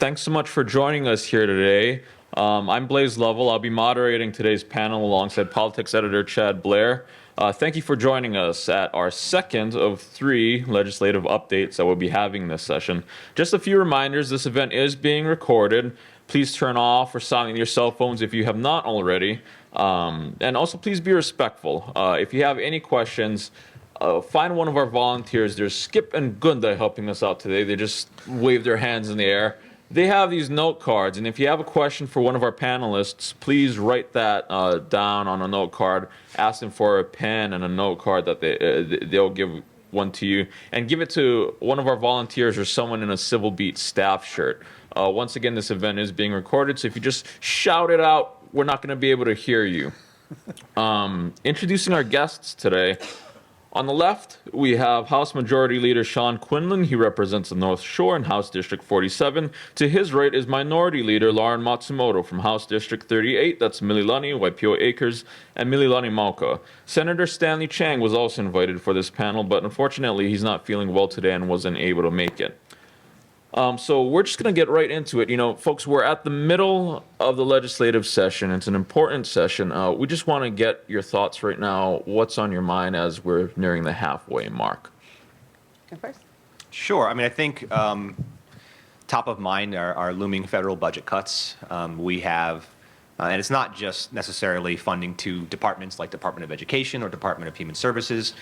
Thanks so much for joining us here today. I'm Blaze Lovell. I'll be moderating today's panel alongside politics editor Chad Blair. Thank you for joining us at our second of 3 legislative updates that we'll be having this session. Just a few reminders, this event is being recorded. Please turn off or silent your cell phones if you have not already. And also please be respectful. If you have any questions, find one of our volunteers. There's Skip and Gunda helping us out today. They just wave their hands in the air. They have these note cards, and if you have a question for one of our panelists, please write that down on a note card. Ask them for a pen and a note card that they'll give one to you, and give it to one of our volunteers or someone in a Civil Beat staff shirt. Once again, this event is being recorded, so if you just shout it out, we're not going to be able to hear you. Introducing our guests today. On the left, we have House Majority Leader Sean Quinlan. He represents the North Shore in House District 47. To his right is Minority Leader Lauren Matsumoto from House District 38. That's Mililani, Waipio Acres, and Mililani Mauka. Senator Stanley Chang was also invited for this panel, but unfortunately he's not feeling well today and wasn't able to make it. So we're just going to get right into it. You know, folks, we're at the middle of the legislative session. It's an important session. We just want to get your thoughts right now. What's on your mind as we're nearing the halfway mark? Go first. Sure. I mean, I think top of mind are looming federal budget cuts. We have, and it's not just necessarily funding to departments like Department of Education or Department of Human Services.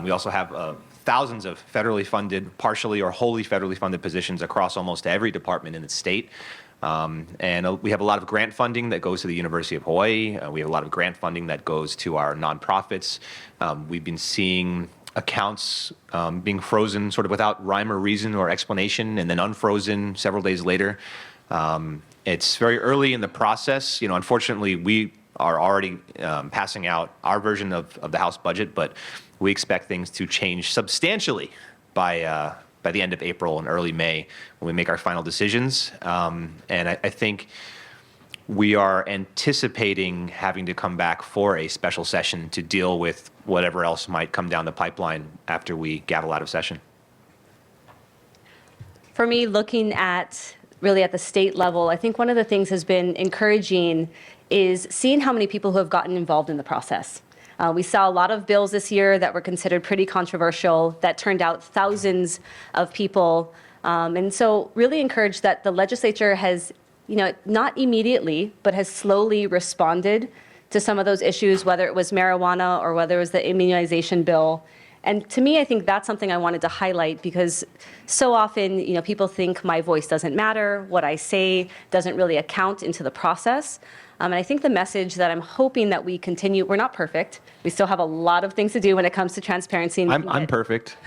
We also have thousands of federally funded, partially or wholly federally funded positions across almost every department in the state. And we have a lot of grant funding that goes to the University of Hawaii. We have a lot of grant funding that goes to our nonprofits. We've been seeing accounts being frozen sort of without rhyme or reason or explanation and then unfrozen several days later. It's very early in the process. You know, unfortunately, we are already passing out our version of the House budget, but we expect things to change substantially by the end of April and early May when we make our final decisions. And I think we are anticipating having to come back for a special session to deal with whatever else might come down the pipeline after we gavel out of session. For me, looking at really at the state level, I think one of the things has been encouraging is seeing how many people who have gotten involved in the process. We saw a lot of bills this year that were considered pretty controversial that turned out thousands of people. And so really encouraged that the legislature has, you know, not immediately, but has slowly responded to some of those issues, whether it was marijuana or whether it was the immunization bill. And to me, I think that's something I wanted to highlight because so often, you know, people think my voice doesn't matter, what I say doesn't really account into the process. And I think the message that I'm hoping that we continue, we're not perfect. We still have a lot of things to do when it comes to transparency. And I'm perfect.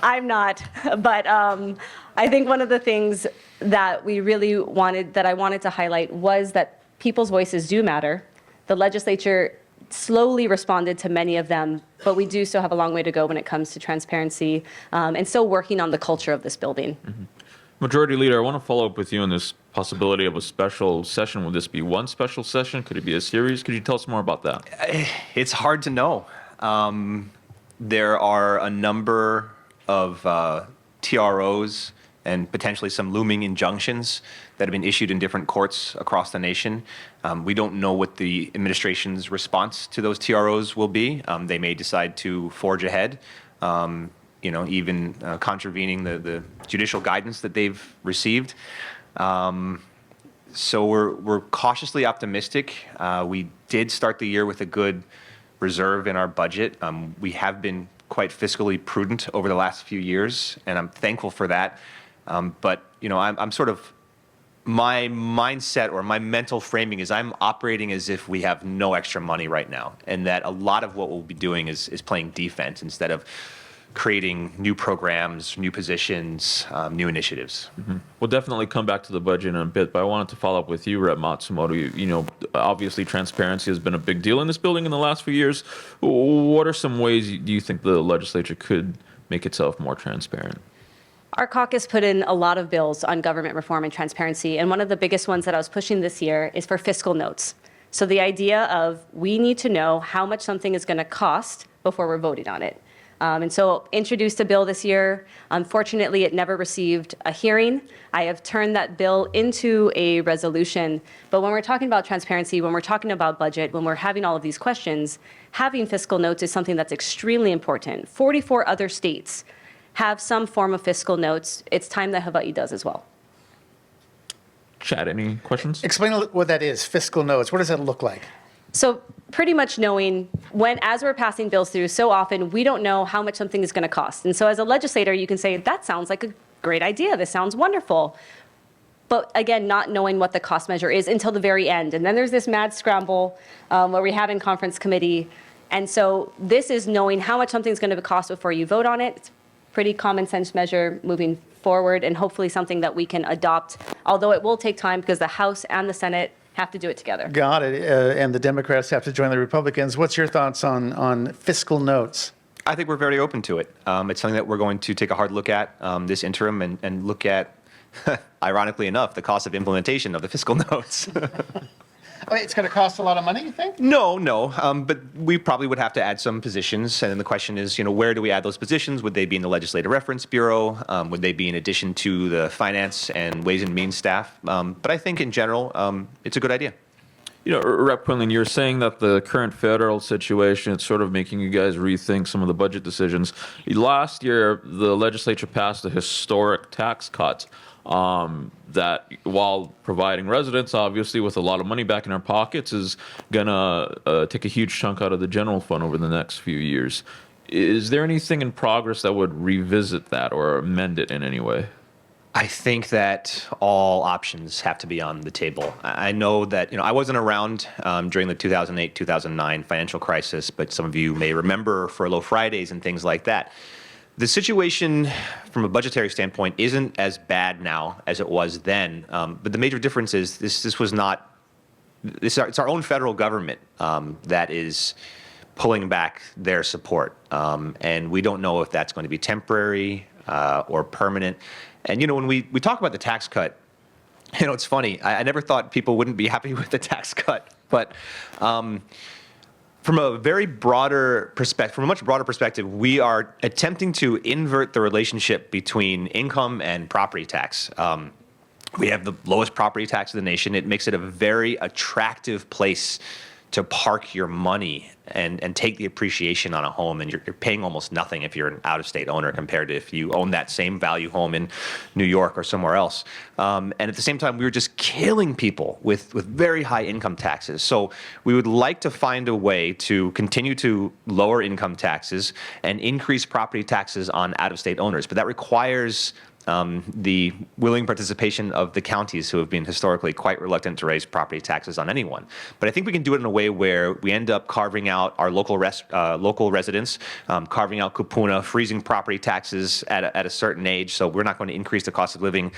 I'm not. But I think one of the things that we really wanted, that I wanted to highlight was that people's voices do matter. The legislature slowly responded to many of them, but we do still have a long way to go when it comes to transparency and still working on the culture of this building. Mm-hmm. Majority Leader, I want to follow up with you on this possibility of a special session. Would this be one special session? Could it be a series? Could you tell us more about that? It's hard to know. There are a number of TROs and potentially some looming injunctions that have been issued in different courts across the nation. We don't know what the administration's response to those TROs will be. They may decide to forge ahead. You know, even contravening the judicial guidance that they've received. So we're cautiously optimistic. We did start the year with a good reserve in our budget. We have been quite fiscally prudent over the last few years, and I'm thankful for that. But, you know, I'm sort of, my mindset or my mental framing is I'm operating as if we have no extra money right now, and that a lot of what we'll be doing is playing defense instead of creating new programs, new positions, new initiatives. Mm-hmm. We'll definitely come back to the budget in a bit, but I wanted to follow up with you, Rep. Matsumoto. You know, obviously transparency has been a big deal in this building in the last few years. What are some ways do you think the legislature could make itself more transparent? Our caucus put in a lot of bills on government reform and transparency, and one of the biggest ones that I was pushing this year is for fiscal notes. So the idea of we need to know how much something is going to cost before we're voting on it. And so introduced a bill this year. Unfortunately, it never received a hearing. I have turned that bill into a resolution. But when we're talking about transparency, when we're talking about budget, when we're having all of these questions, having fiscal notes is something that's extremely important. 44 other states have some form of fiscal notes. It's time that Hawaii does as well. Chad, any questions? Explain what that is, fiscal notes. What does that look like? So pretty much knowing as we're passing bills through, so often we don't know how much something is going to cost. And so as a legislator, you can say, that sounds like a great idea. This sounds wonderful. But again, not knowing what the cost measure is until the very end. And then there's this mad scramble where we have in conference committee. And so this is knowing how much something's going to cost before you vote on it. It's a pretty common sense measure moving forward, and hopefully something that we can adopt, although it will take time because the House and the Senate have to do it together. Got it. And the Democrats have to join the Republicans. What's your thoughts on fiscal notes? I think we're very open to it. It's something that we're going to take a hard look at this interim and look at, ironically enough, the cost of implementation of the fiscal notes. I mean, it's going to cost a lot of money, you think? No. But we probably would have to add some positions. And then the question is, where do we add those positions? Would they be in the Legislative Reference Bureau? Would they be in addition to the Finance and Ways and Means staff? But I think in general, it's a good idea. Rep. Quinlan, you're saying that the current federal situation is sort of making you guys rethink some of the budget decisions. Last year, the legislature passed a historic tax cut that, while providing residents, obviously, with a lot of money back in our pockets, is going to take a huge chunk out of the general fund over the next few years. Is there anything in progress that would revisit that or amend it in any way? I think that all options have to be on the table. I know that, I wasn't around during the 2008-2009 financial crisis, but some of you may remember furlough Fridays and things like that. The situation from a budgetary standpoint isn't as bad now as it was then, but the major difference is it's our own federal government that is pulling back their support, and we don't know if that's going to be temporary or permanent. And, when we talk about the tax cut, it's funny. I never thought people wouldn't be happy with the tax cut. But from a much broader perspective, we are attempting to invert the relationship between income and property tax. We have the lowest property tax in the nation. It makes it a very attractive place to park your money and take the appreciation on a home, and you're paying almost nothing if you're an out-of-state owner compared to if you own that same value home in New York or somewhere else. And at the same time, we were just killing people with very high income taxes. So we would like to find a way to continue to lower income taxes and increase property taxes on out-of-state owners. But that requires the willing participation of the counties, who have been historically quite reluctant to raise property taxes on anyone. But I think we can do it in a way where we end up carving out our local residents, carving out kupuna, freezing property taxes at a certain age. So we're not going to increase the cost of living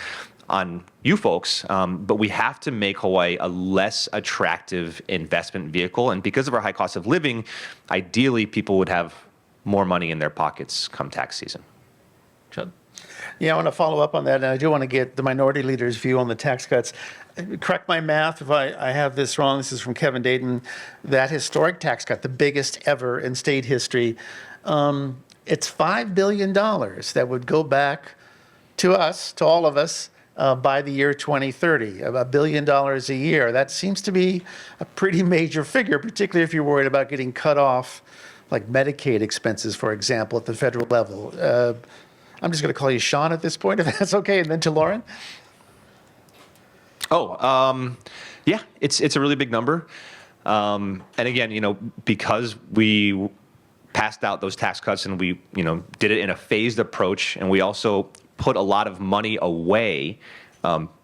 on you folks, but we have to make Hawaii a less attractive investment vehicle. And because of our high cost of living, ideally people would have more money in their pockets come tax season. Chad? Yeah, I want to follow up on that, and I do want to get the minority leader's view on the tax cuts. Correct my math if I have this wrong. This is from Kevin Dayton. That historic tax cut, the biggest ever in state history, it's $5 billion that would go back to us, to all of us, by the year 2030, $1 billion a year. That seems to be a pretty major figure, particularly if you're worried about getting cut off, like Medicaid expenses, for example, at the federal level. I'm just going to call you Sean at this point, if that's okay, and then to Lauren. Yeah, it's a really big number. And again, because we passed out those tax cuts and we, did it in a phased approach, and we also put a lot of money away,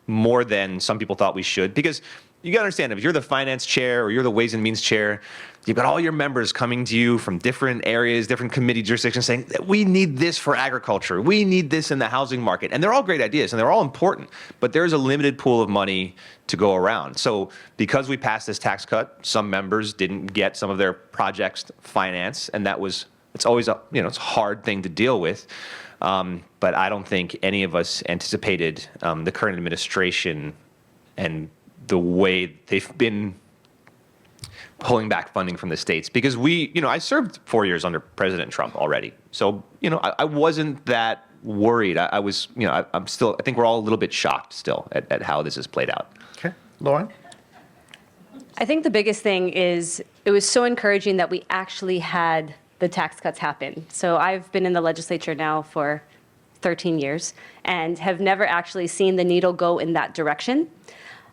more than some people thought we should, because you got to understand, if you're the finance chair or you're the Ways and Means chair, you've got all your members coming to you from different areas, different committee jurisdictions saying, we need this for agriculture. We need this in the housing market. And they're all great ideas and they're all important, but there's a limited pool of money to go around. So because we passed this tax cut, some members didn't get some of their projects financed, and it's always it's a hard thing to deal with. But I don't think any of us anticipated the current administration and the way they've been pulling back funding from the states, because I served 4 years under President Trump already. So, I wasn't that worried. I was, I'm still, I think we're all a little bit shocked still at how this has played out. Okay, Lauren? I think the biggest thing is it was so encouraging that we actually had the tax cuts happen. So I've been in the legislature now for 13 years and have never actually seen the needle go in that direction.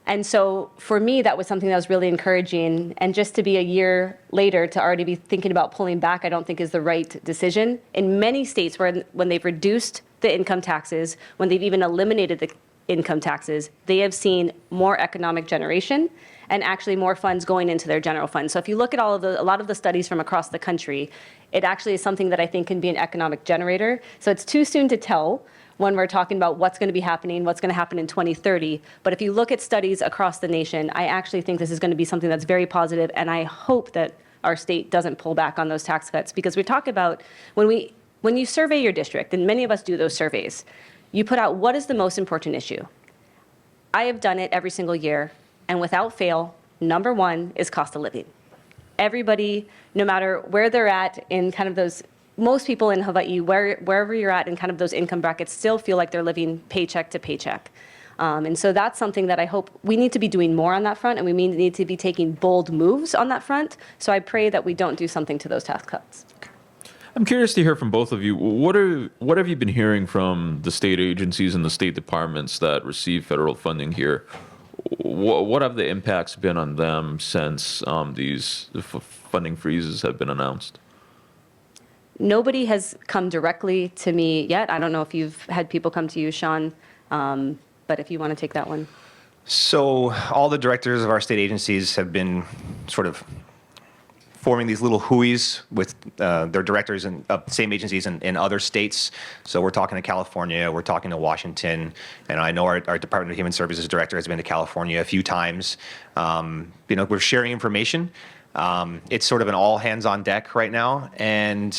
And so for me, that was something that was really encouraging. And just to be a year later to already be thinking about pulling back, I don't think is the right decision. In many states when they've reduced the income taxes, when they've even eliminated the income taxes, they have seen more economic generation and actually more funds going into their general fund. So if you look at a lot of the studies from across the country, it actually is something that I think can be an economic generator. So it's too soon to tell when we're talking about what's going to be happening, what's going to happen in 2030. But if you look at studies across the nation, I actually think this is going to be something that's very positive, and I hope that our state doesn't pull back on those tax cuts, because we talk about when you survey your district, and many of us do those surveys, you put out what is the most important issue. I have done it every single year, and without fail, number one is cost of living. Everybody, no matter where they're at in kind of those, most people in Hawaii, wherever you're at in kind of those income brackets, still feel like they're living paycheck to paycheck. And so that's something that I hope we need to be doing more on that front, and we need to be taking bold moves on that front. So I pray that we don't do something to those tax cuts. I'm curious to hear from both of you. What have you been hearing from the state agencies and the state departments that receive federal funding here? What have the impacts been on them since these funding freezes have been announced? Nobody has come directly to me yet. I don't know if you've had people come to you, Sean, but if you want to take that one. So all the directors of our state agencies have been sort of forming these little HUIs with their directors in same agencies in other states. So we're talking to California, we're talking to Washington, and I know our Department of Human Services director has been to California a few times. We're sharing information. It's sort of an all hands on deck right now. And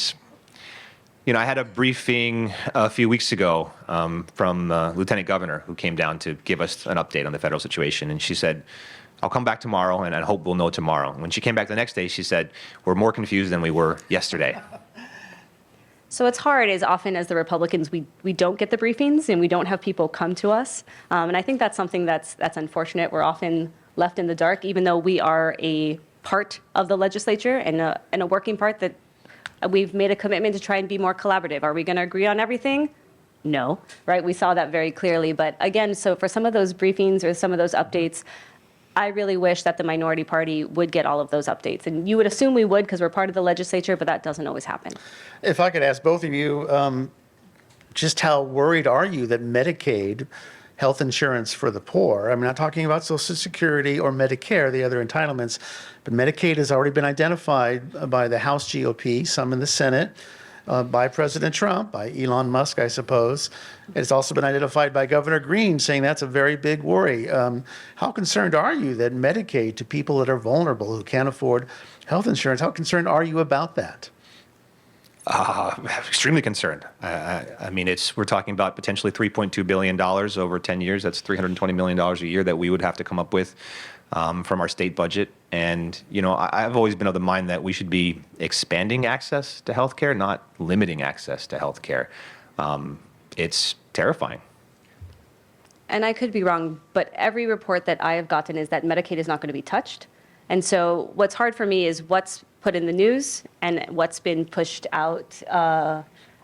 I had a briefing a few weeks ago from Lieutenant Governor, who came down to give us an update on the federal situation. And she said, I'll come back tomorrow, and I hope we'll know tomorrow. When she came back the next day, she said, we're more confused than we were yesterday. So it's hard as often as the Republicans, we don't get the briefings and we don't have people come to us. And I think that's something that's unfortunate. We're often left in the dark, even though we are a part of the legislature and a working part that we've made a commitment to try and be more collaborative. Are we going to agree on everything? No, right? We saw that very clearly. But again, so for some of those briefings or some of those updates, I really wish that the minority party would get all of those updates. And you would assume we would because we're part of the legislature, but that doesn't always happen. If I could ask both of you, just how worried are you that Medicaid, health insurance for the poor, I'm not talking about Social Security or Medicare, the other entitlements, but Medicaid has already been identified by the House GOP, some in the Senate, by President Trump, by Elon Musk, I suppose. It's also been identified by Governor Green, saying that's a very big worry. How concerned are you that Medicaid to people that are vulnerable, who can't afford health insurance, how concerned are you about that? Extremely concerned. I mean, we're talking about potentially $3.2 billion over 10 years. That's $320 million a year that we would have to come up with from our state budget. And, I've always been of the mind that we should be expanding access to healthcare, not limiting access to healthcare. It's terrifying. And I could be wrong, but every report that I have gotten is that Medicaid is not going to be touched. And so what's hard for me is what's put in the news and what's been pushed out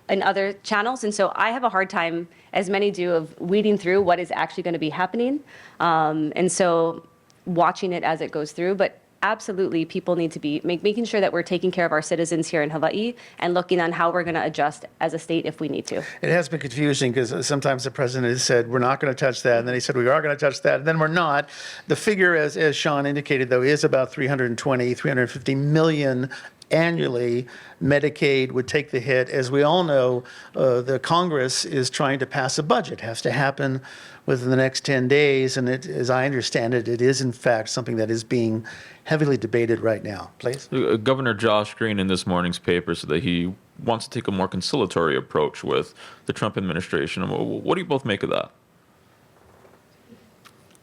in other channels. And so I have a hard time, as many do, of weeding through what is actually going to be happening. And so watching it as it goes through. But absolutely, people need to be making sure that we're taking care of our citizens here in Hawaii and looking on how we're going to adjust as a state if we need to. It has been confusing because sometimes the president has said, we're not going to touch that. And then he said, we are going to touch that. And then we're not. The figure, as Sean indicated, though, is about 350 million annually. Medicaid would take the hit. As we all know, the Congress is trying to pass a budget. It has to happen within the next 10 days. And as I understand it, it is, in fact, something that is being heavily debated right now. Please. Governor Josh Green in this morning's paper said that he wants to take a more conciliatory approach with the Trump administration. What do you both make of that?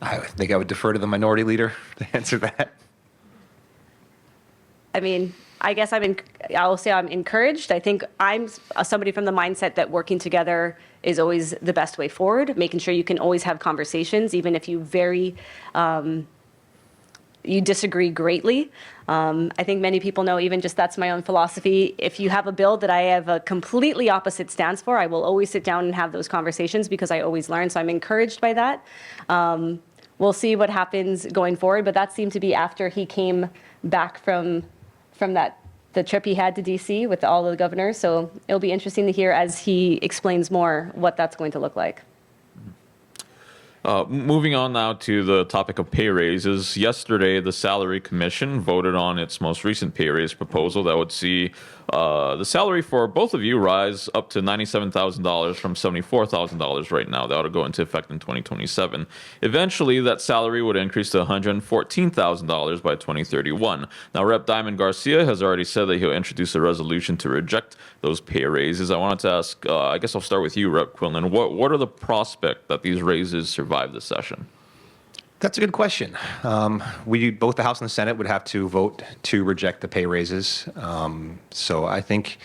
I think I would defer to the minority leader to answer that. I mean, I guess I'll say I'm encouraged. I think I'm somebody from the mindset that working together is always the best way forward, making sure you can always have conversations, even if you you disagree greatly. I think many people know, even just that's my own philosophy. If you have a bill that I have a completely opposite stance for, I will always sit down and have those conversations because I always learn. So I'm encouraged by that. We'll see what happens going forward, but that seemed to be after he came back from the trip he had to DC with all of the governors. So it'll be interesting to hear as he explains more what that's going to look like. Moving on now to the topic of pay raises. Yesterday, the Salary Commission voted on its most recent pay raise proposal that would see the salary for both of you rise up to $97,000 from $74,000 right now. That would go into effect in 2027. Eventually, that salary would increase to $114,000 by 2031. Now, Rep. Diamond Garcia has already said that he'll introduce a resolution to reject those pay raises. I wanted to ask, I guess I'll start with you, Rep. Quinlan. What are the prospects that these raises survive this session? That's a good question. Both the House and the Senate would have to vote to reject the pay raises. So I think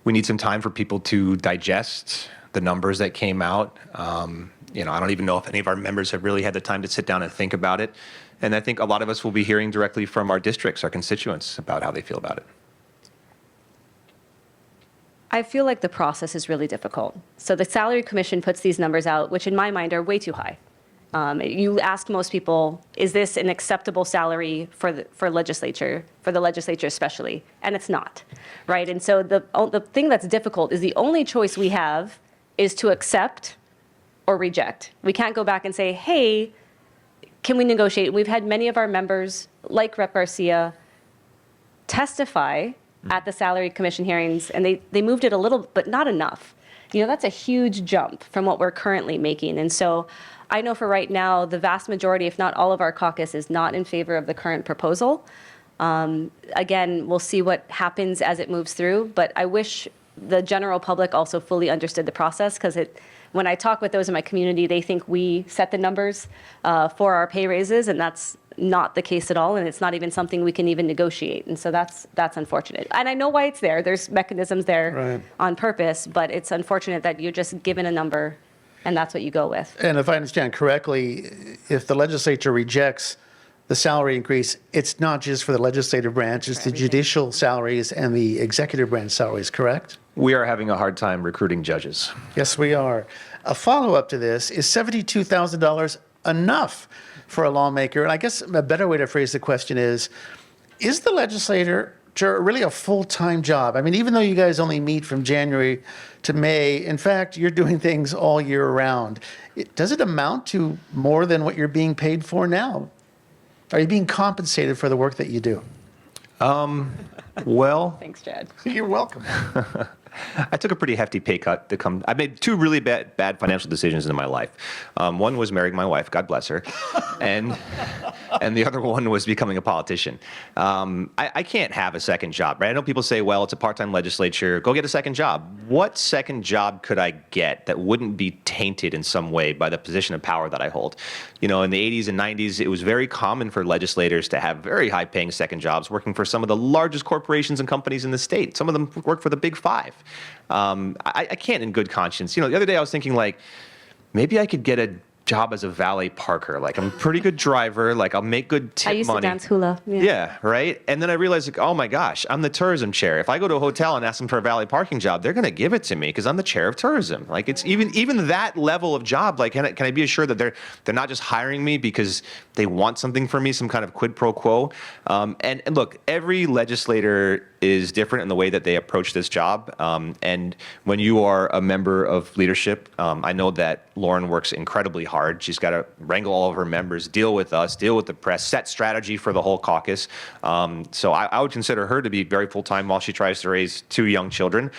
we need some time for people to digest the numbers that came out. I don't even know if any of our members have really had the time to sit down and think about it. And I think a lot of us will be hearing directly from our districts, our constituents, about how they feel about it. I feel like the process is really difficult. So the Salary Commission puts these numbers out, which in my mind are way too high. You ask most people, is this an acceptable salary for the legislature especially? And it's not, right? And so the thing that's difficult is the only choice we have is to accept or reject. We can't go back and say, hey, can we negotiate? We've had many of our members, like Rep. Garcia, testify at the Salary Commission hearings, and they moved it a little, but not enough. That's a huge jump from what we're currently making. And so I know for right now, the vast majority, if not all of our caucus, is not in favor of the current proposal. Again, we'll see what happens as it moves through, but I wish the general public also fully understood the process, because when I talk with those in my community, they think we set the numbers for our pay raises, and that's not the case at all, and it's not even something we can even negotiate. And so that's unfortunate. And I know why it's there. There's mechanisms there on purpose, but it's unfortunate that you're just given a number and that's what you go with. And if I understand correctly, if the legislature rejects the salary increase, it's not just for the legislative branch, it's the judicial salaries and the executive branch salaries, correct? We are having a hard time recruiting judges. Yes, we are. A follow-up to this, is $72,000 enough for a lawmaker? And I guess a better way to phrase the question is the legislature really a full-time job? I mean, even though you guys only meet from January to May, in fact, you're doing things all year round. Does it amount to more than what you're being paid for now? Are you being compensated for the work that you do? Well, Thanks, Chad. You're welcome. I took a pretty hefty pay cut to come. I made two really bad financial decisions in my life. One was marrying my wife, God bless her, and the other one was becoming a politician. I can't have a second job, right? I know people say, well, it's a part-time legislature, go get a second job. What second job could I get that wouldn't be tainted in some way by the position of power that I hold? In the 80s and 90s, it was very common for legislators to have very high-paying second jobs working for some of the largest corporations and companies in the state. Some of them work for the Big Five. I can't in good conscience. The other day I was thinking, maybe I could get a job as a valet parker. I'm a pretty good driver. I'll make good tip money. I used to dance hula. Yeah, right? And then I realized, oh my gosh, I'm the tourism chair. If I go to a hotel and ask them for a valet parking job, they're going to give it to me because I'm the chair of tourism. It's even that level of job. Can I be assured that they're not just hiring me because they want something from me, some kind of quid pro quo? And look, every legislator is different in the way that they approach this job. And when you are a member of leadership, I know that Lauren works incredibly hard. She's got to wrangle all of her members, deal with us, deal with the press, set strategy for the whole caucus. So I would consider her to be very full-time while she tries to raise two young children.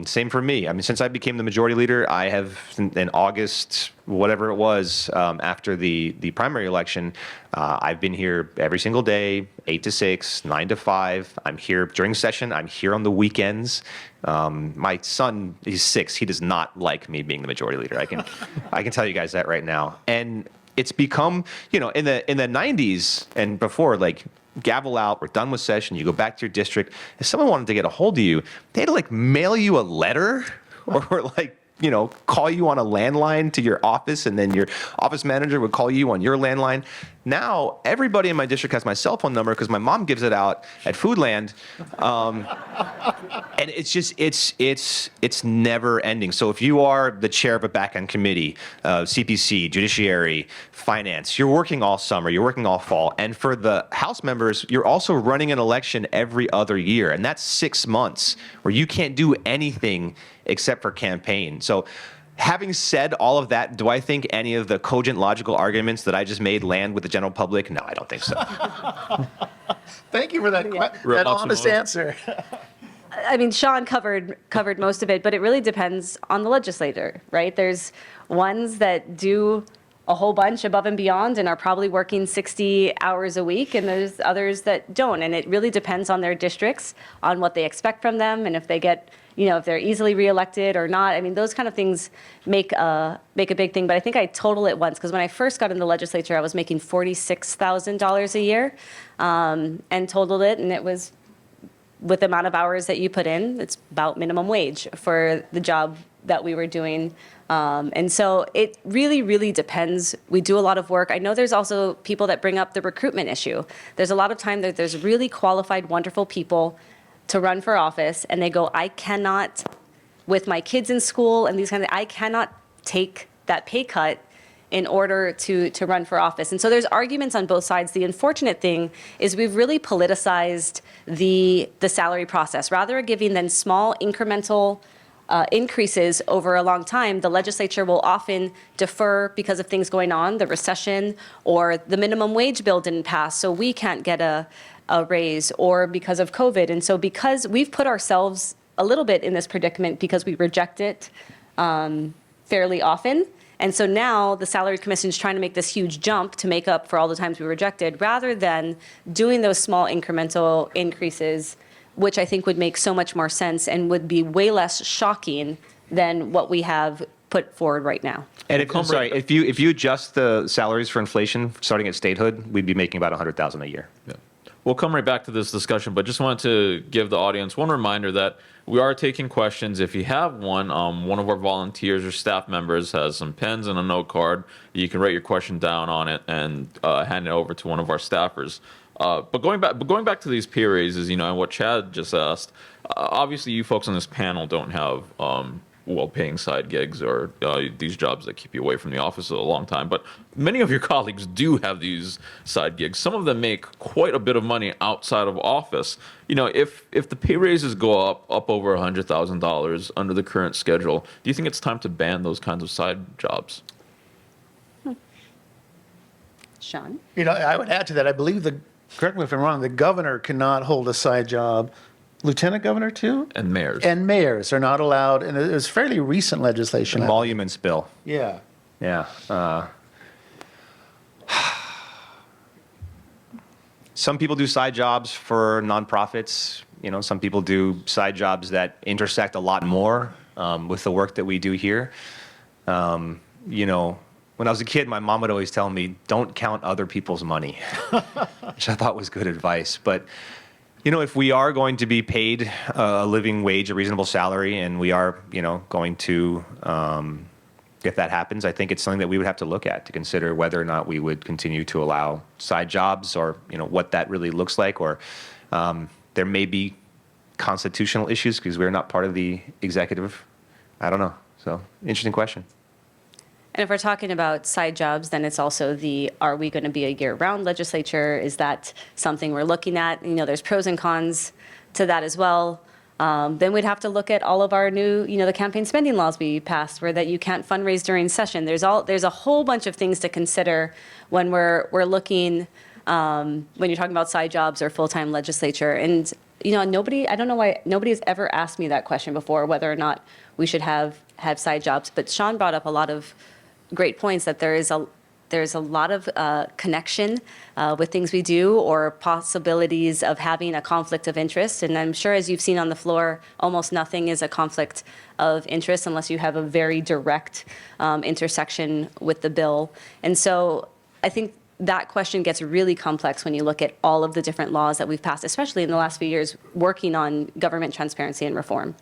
Same for me. I mean, since I became the majority leader, I have, in August, whatever it was, after the primary election, I've been here every single day, 8 to 6, 9 to 5. I'm here during session. I'm here on the weekends. My son, he's 6. He does not like me being the majority leader. I can tell you guys that right now. And it's become, in the 90s and before, gavel out, we're done with session, you go back to your district. If someone wanted to get a hold of you, they had to like mail you a letter or like, call you on a landline to your office, and then your office manager would call you on your landline. Now, everybody in my district has my cell phone number because my mom gives it out at Foodland. And it's just, it's never ending. So if you are the chair of a back-end committee, CPC, Judiciary, Finance, you're working all summer, you're working all fall. And for the House members, you're also running an election every other year. And that's 6 months where you can't do anything except for campaign. So having said all of that, do I think any of the cogent logical arguments that I just made land with the general public? No, I don't think so. Thank you for that, that honest answer. I mean, Sean covered most of it, but it really depends on the legislator, right? There's ones that do a whole bunch above and beyond and are probably working 60 hours a week, and there's others that don't. And it really depends on their districts, on what they expect from them, and if they get, if they're easily reelected or not. I mean, those kind of things make a big thing. But I think I total it once, because when I first got in the legislature, I was making $46,000 a year, and totaled it, and it was, with the amount of hours that you put in, it's about minimum wage for the job that we were doing. And so it really, really depends. We do a lot of work. I know there's also people that bring up the recruitment issue. There's a lot of time that there's really qualified, wonderful people to run for office, and they go, I cannot, with my kids in school and these kind of, I cannot take that pay cut in order to run for office. And so there's arguments on both sides. The unfortunate thing is we've really politicized the salary process. Rather than giving them small incremental increases over a long time, the legislature will often defer because of things going on, the recession, or the minimum wage bill didn't pass, so we can't get a raise, or because of COVID. And so because we've put ourselves a little bit in this predicament because we reject it fairly often. And so now the Salary Commission is trying to make this huge jump to make up for all the times we rejected, rather than doing those small incremental increases, which I think would make so much more sense and would be way less shocking than what we have put forward right now. And if you adjust the salaries for inflation starting at statehood, we'd be making about $100,000 a year. Yeah. We'll come right back to this discussion, but just wanted to give the audience one reminder that we are taking questions. If you have one of our volunteers or staff members has some pens and a note card. You can write your question down on it and hand it over to one of our staffers. But going back to these pay raises, and what Chad just asked, obviously you folks on this panel don't have well-paying side gigs or these jobs that keep you away from the office a long time. But many of your colleagues do have these side gigs. Some of them make quite a bit of money outside of office. If the pay raises go up over $100,000 under the current schedule, do you think it's time to ban those kinds of side jobs? Sean? I would add to that, I believe correct me if I'm wrong, the governor cannot hold a side job. Lieutenant governor too? And mayors. And mayors are not allowed, and it was fairly recent legislation. Emoluments bill. Yeah. Yeah. Some people do side jobs for nonprofits. Some people do side jobs that intersect a lot more with the work that we do here. When I was a kid, my mom would always tell me, don't count other people's money, which I thought was good advice. But, if we are going to be paid a living wage, a reasonable salary, and we are, going to, if that happens, I think it's something that we would have to look at to consider whether or not we would continue to allow side jobs, or, what that really looks like. Or there may be constitutional issues because we're not part of the executive. I don't know. So, interesting question. And if we're talking about side jobs, then it's also are we going to be a year-round legislature? Is that something we're looking at? There's pros and cons to that as well. Then we'd have to look at all of our new, the campaign spending laws we passed, where that you can't fundraise during session. There's a whole bunch of things to consider when we're looking, when you're talking about side jobs or full-time legislature. And I don't know why nobody's ever asked me that question before, whether or not we should have side jobs. But Sean brought up a lot of great points, that there's a lot of connection with things we do, or possibilities of having a conflict of interest. And I'm sure, as you've seen on the floor, almost nothing is a conflict of interest unless you have a very direct intersection with the bill. And so I think that question gets really complex when you look at all of the different laws that we've passed, especially in the last few years, working on government transparency and reform.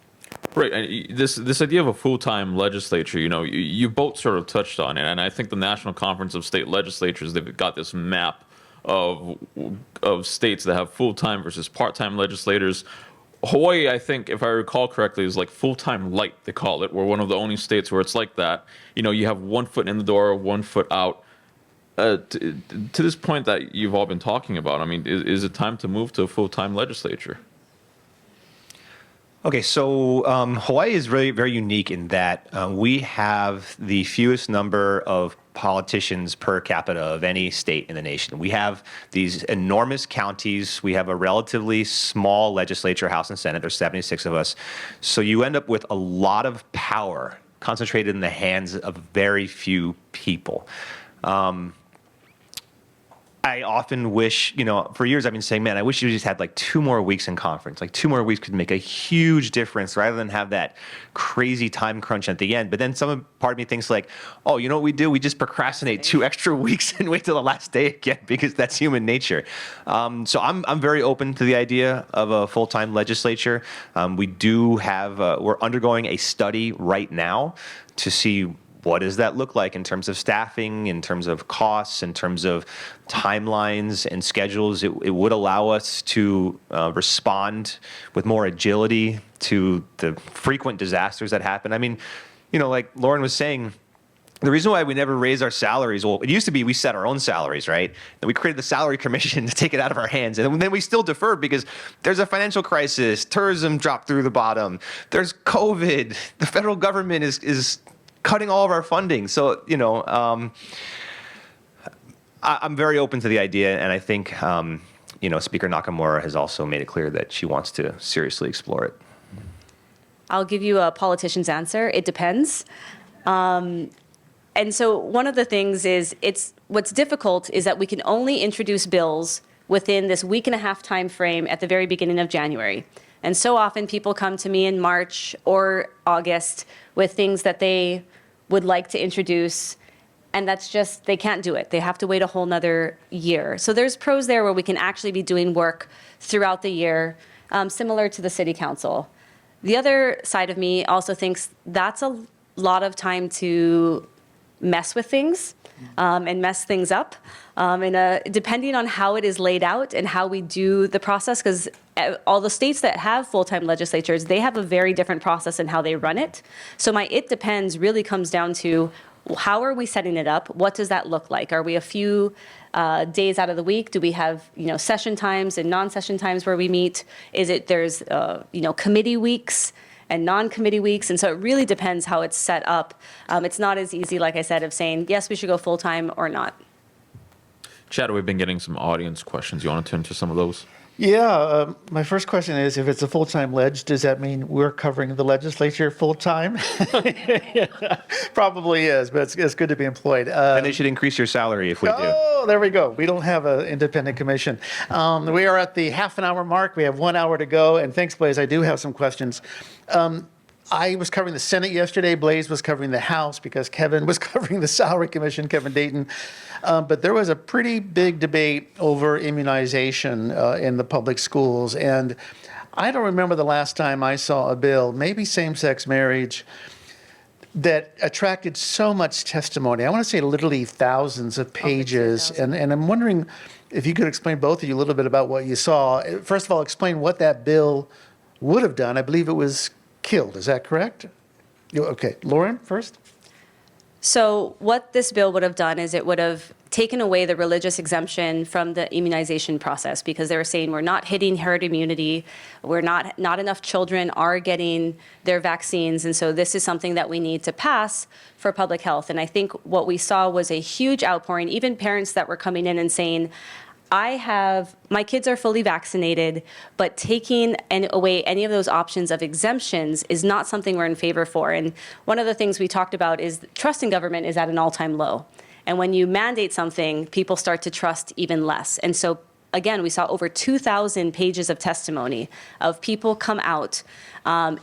Right, and this idea of a full-time legislature, you both sort of touched on it, and I think the National Conference of State Legislatures, they've got this map of states that have full-time versus part-time legislators. Hawaii, I think, if I recall correctly, is like full-time light, they call it. We're one of the only states where it's like that. You have 1 foot in the door, 1 foot out. To this point that you've all been talking about, I mean, is it time to move to a full-time legislature? Okay, so Hawaii is really very unique in that we have the fewest number of politicians per capita of any state in the nation. We have these enormous counties. We have a relatively small legislature, House and Senate. There's 76 of us. So you end up with a lot of power concentrated in the hands of very few people. I often wish, for years I've been saying, man, I wish you just had like 2 more weeks in conference. Like 2 more weeks could make a huge difference rather than have that crazy time crunch at the end. But then part of me thinks like, oh, you know what we do? We just procrastinate 2 extra weeks and wait till the last day again because that's human nature. So I'm very open to the idea of a full-time legislature. We do have, we're undergoing a study right now to see what does that look like in terms of staffing, in terms of costs, in terms of timelines and schedules? It would allow us to respond with more agility to the frequent disasters that happen. I mean, like Lauren was saying, the reason why we never raise our salaries, well, it used to be we set our own salaries, right? And we created the salary commission to take it out of our hands. And then we still defer because there's a financial crisis, tourism dropped through the bottom, there's COVID, the federal government is cutting all of our funding. So, I'm very open to the idea, and I think, Speaker Nakamura has also made it clear that she wants to seriously explore it. I'll give you a politician's answer. It depends. And so one of the things is what's difficult is that we can only introduce bills within this week and a half time frame at the very beginning of January. And so often people come to me in March or August with things that they would like to introduce, and that's just, they can't do it. They have to wait a whole nother year. So there's pros there where we can actually be doing work throughout the year, similar to the city council. The other side of me also thinks that's a lot of time to mess with things and mess things up. Depending on how it is laid out and how we do the process, because all the states that have full-time legislatures, they have a very different process in how they run it. So my it depends really comes down to how are we setting it up? What does that look like? Are we a few days out of the week? Do we have session times and non-session times where we meet? Is it there's committee weeks and non-committee weeks? And so it really depends how it's set up. It's not as easy, like I said, of saying, yes, we should go full-time or not. Chad, we've been getting some audience questions. You want to turn to some of those? Yeah, my first question is, if it's a full-time ledge, does that mean we're covering the legislature full-time? Probably is, but it's good to be employed. And they should increase your salary if we do. Oh, there we go. We don't have an independent commission. We are at the half an hour mark. We have 1 hour to go. And thanks, Blaze. I do have some questions. I was covering the Senate yesterday. Blaze was covering the House because Kevin was covering the Salary Commission, Kevin Dayton. But there was a pretty big debate over immunization in the public schools. And I don't remember the last time I saw a bill, maybe same-sex marriage, that attracted so much testimony. I want to say literally thousands of pages. And I'm wondering if you could explain, both of you, a little bit about what you saw. First of all, explain what that bill would have done. I believe it was killed. Is that correct? Okay. Lauren, first. So what this bill would have done is it would have taken away the religious exemption from the immunization process, because they were saying we're not hitting herd immunity, not enough children are getting their vaccines, and so this is something that we need to pass for public health. And I think what we saw was a huge outpouring, even parents that were coming in and saying, my kids are fully vaccinated, but taking away any of those options of exemptions is not something we're in favor for. And one of the things we talked about is trust in government is at an all-time low. And when you mandate something, people start to trust even less. And so, again, we saw over 2,000 pages of testimony of people come out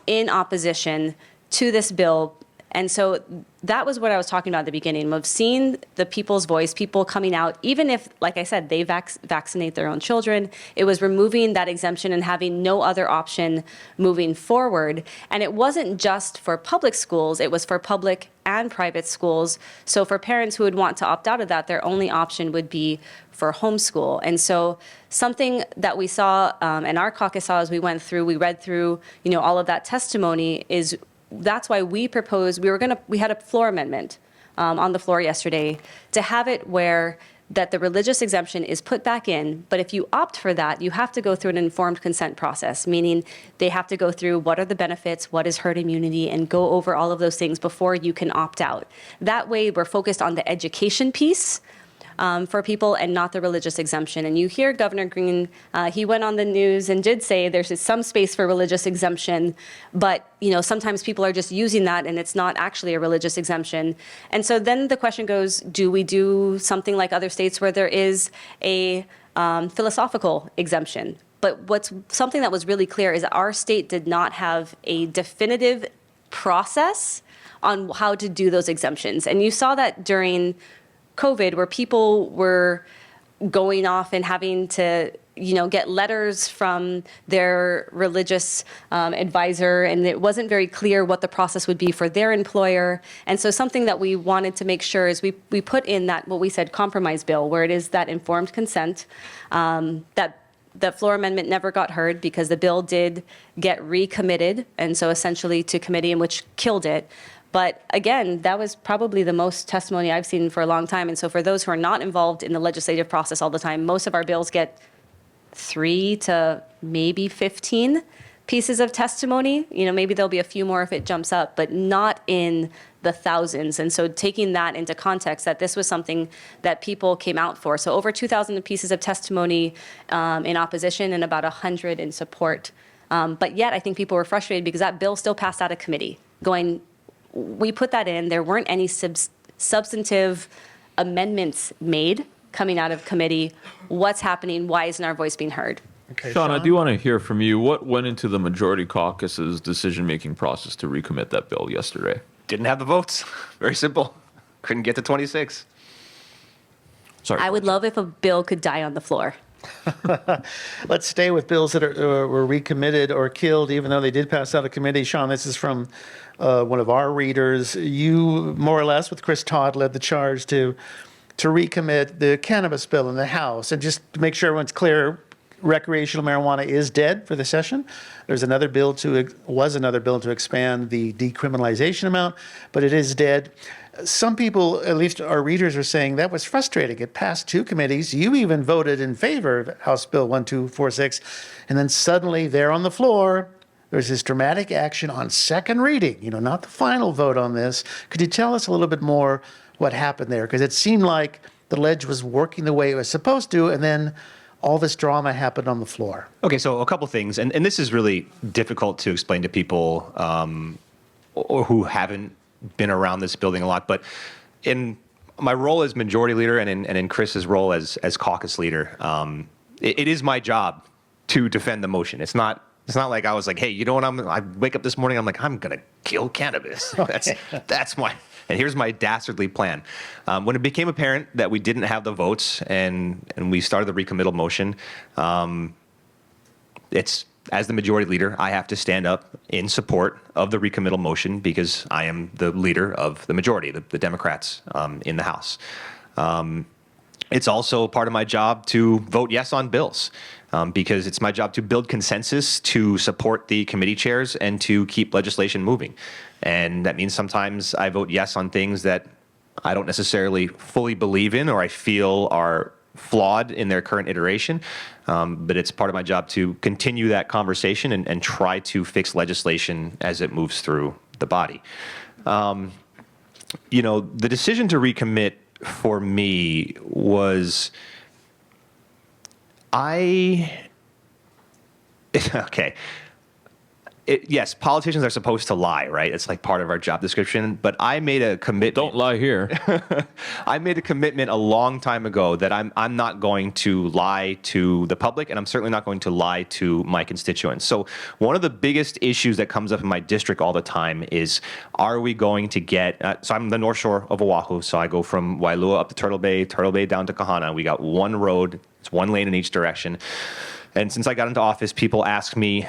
in opposition to this bill. And so that was what I was talking about at the beginning, of seeing the people's voice, people coming out, even if, like I said, they vaccinate their own children. It was removing that exemption and having no other option moving forward. And it wasn't just for public schools, it was for public and private schools. So for parents who would want to opt out of that, their only option would be for homeschool. And so something that we saw, and our caucus saw as we read through, all of that testimony, is that's why we proposed, we had a floor amendment on the floor yesterday to have it where that the religious exemption is put back in, but if you opt for that, you have to go through an informed consent process, meaning they have to go through what are the benefits, what is herd immunity, and go over all of those things before you can opt out. That way, we're focused on the education piece for people and not the religious exemption. And you hear Governor Green, he went on the news and did say there's some space for religious exemption, but sometimes people are just using that and it's not actually a religious exemption. And so then the question goes, do we do something like other states where there is a philosophical exemption? But something that was really clear is that our state did not have a definitive process on how to do those exemptions. And you saw that during COVID, where people were going off and having to, get letters from their religious advisor, and it wasn't very clear what the process would be for their employer. And so something that we wanted to make sure is we put in that, what we said, compromise bill, where it is that informed consent, that the floor amendment never got heard because the bill did get recommitted, and so essentially to committee, and which killed it. But again, that was probably the most testimony I've seen for a long time. And so for those who are not involved in the legislative process all the time, most of our bills get 3 to maybe 15 pieces of testimony. Maybe there'll be a few more if it jumps up, but not in the thousands. And so taking that into context, that this was something that people came out for. So over 2,000 pieces of testimony in opposition and about 100 in support. But yet I think people were frustrated because that bill still passed out of committee, we put that in. There weren't any substantive amendments made coming out of committee. What's happening? Why isn't our voice being heard? Okay, Sean, I do want to hear from you. What went into the majority caucus's decision-making process to recommit that bill yesterday? Didn't have the votes. Very simple. Couldn't get to 26. Sorry. I would love if a bill could die on the floor. Let's stay with bills that were recommitted or killed, even though they did pass out of committee. Sean, this is from one of our readers. You, more or less, with Chris Todd, led the charge to recommit the cannabis bill in the House. And just to make sure everyone's clear, recreational marijuana is dead for the session. Was another bill to expand the decriminalization amount, but it is dead. Some people, at least our readers, are saying that was frustrating. It passed 2 committees. You even voted in favor of House Bill 1246, and then suddenly there on the floor, there's this dramatic action on second reading, not the final vote on this. Could you tell us a little bit more what happened there? Because it seemed like the ledge was working the way it was supposed to, and then all this drama happened on the floor. Okay, so a couple things, and this is really difficult to explain to people or who haven't been around this building a lot, but in my role as majority leader and in Chris's role as caucus leader, it is my job to defend the motion. It's not like I was like, hey, you know what? I wake up this morning, I'm like, I'm gonna kill cannabis. That's my, and here's my dastardly plan. When it became apparent that we didn't have the votes and we started the recommittal motion, it's, as the majority leader, I have to stand up in support of the recommittal motion because I am the leader of the majority, the Democrats in the House. It's also part of my job to vote yes on bills because it's my job to build consensus, to support the committee chairs, and to keep legislation moving. And that means sometimes I vote yes on things that I don't necessarily fully believe in or I feel are flawed in their current iteration, but it's part of my job to continue that conversation and try to fix legislation as it moves through the body. The decision to recommit for me was, okay, Yes, politicians are supposed to lie, right? It's like part of our job description. But I made a commitment. Don't lie here. I made a commitment a long time ago that I'm not going to lie to the public, and I'm certainly not going to lie to my constituents. So one of the biggest issues that comes up in my district all the time is, are we going to get? So I'm the North Shore of Oahu, so I go from Wailua up to Turtle Bay down to Kahana. We got one road. It's one lane in each direction. And since I got into office, people ask me,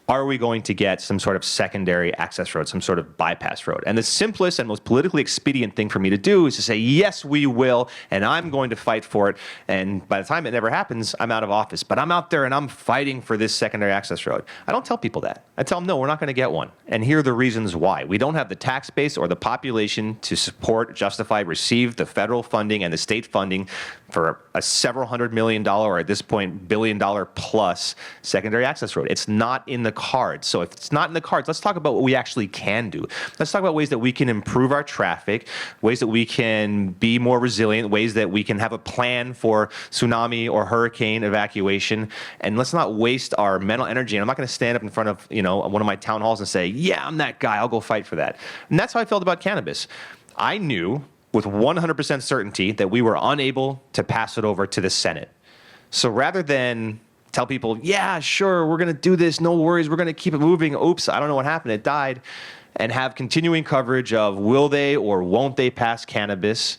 are we going to get some sort of secondary access road, some sort of bypass road? And the simplest and most politically expedient thing for me to do is to say, yes, we will, and I'm going to fight for it. And by the time it never happens, I'm out of office. But I'm out there and I'm fighting for this secondary access road. I don't tell people that. I tell them, no, we're not going to get one. And here are the reasons why. We don't have the tax base or the population to support, justify, receive the federal funding and the state funding for a several $100 million, or at this point, $1 billion plus secondary access road. It's not in the cards. So if it's not in the cards, let's talk about what we actually can do. Let's talk about ways that we can improve our traffic, ways that we can be more resilient, ways that we can have a plan for tsunami or hurricane evacuation. And let's not waste our mental energy. And I'm not going to stand up in front of, one of my town halls and say, yeah, I'm that guy. I'll go fight for that. And that's how I felt about cannabis. I knew with 100% certainty that we were unable to pass it over to the Senate. So rather than tell people, yeah, sure, we're going to do this, no worries, we're going to keep it moving, oops, I don't know what happened, it died, and have continuing coverage of will they or won't they pass cannabis,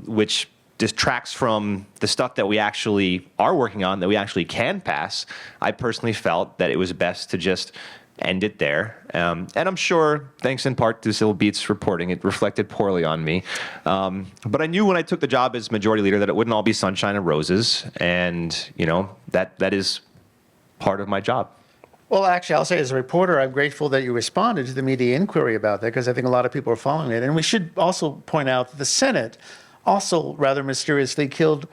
which distracts from the stuff that we actually are working on, that we actually can pass. I personally felt that it was best to just end it there. And I'm sure, thanks in part to Civil Beat's reporting, it reflected poorly on me. But I knew when I took the job as majority leader that it wouldn't all be sunshine and roses. And, that is part of my job. Well, actually, I'll say as a reporter, I'm grateful that you responded to the media inquiry about that, because I think a lot of people are following it. And we should also point out that the Senate also rather mysteriously killed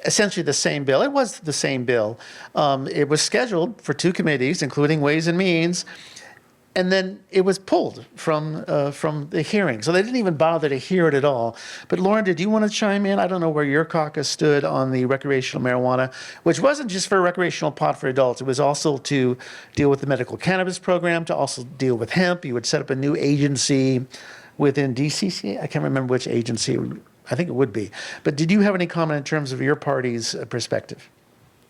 essentially the same bill. It was the same bill. It was scheduled for two committees, including Ways and Means, and then it was pulled from the hearing. So they didn't even bother to hear it at all. But Lauren, did you want to chime in? I don't know where your caucus stood on the recreational marijuana, which wasn't just for a recreational pot for adults. It was also to deal with the medical cannabis program, to also deal with hemp. You would set up a new agency within DCC. I can't remember which agency. I think it would be. But did you have any comment in terms of your party's perspective?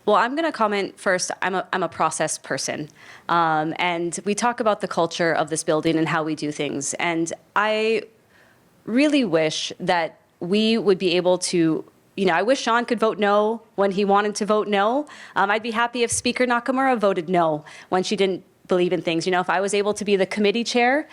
Well, I'm going to comment first. I'm a process person. And we talk about the culture of this building and how we do things. And I really wish that we would be able to, I wish Sean could vote no when he wanted to vote no. I'd be happy if Speaker Nakamura voted no when she didn't believe in things. If I was able to be the committee chair,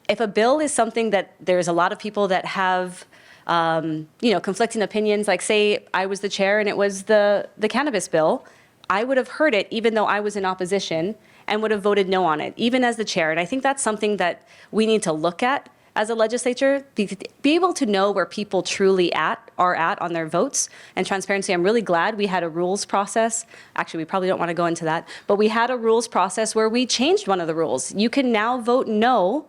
if a bill is something that there's a lot of people that have conflicting opinions, like say I was the chair and it was the cannabis bill, I would have heard it even though I was in opposition and would have voted no on it, even as the chair. And I think that's something that we need to look at as a legislature, be able to know where people truly are at on their votes and transparency. I'm really glad we had a rules process. Actually, we probably don't want to go into that, but we had a rules process where we changed one of the rules. You can now vote no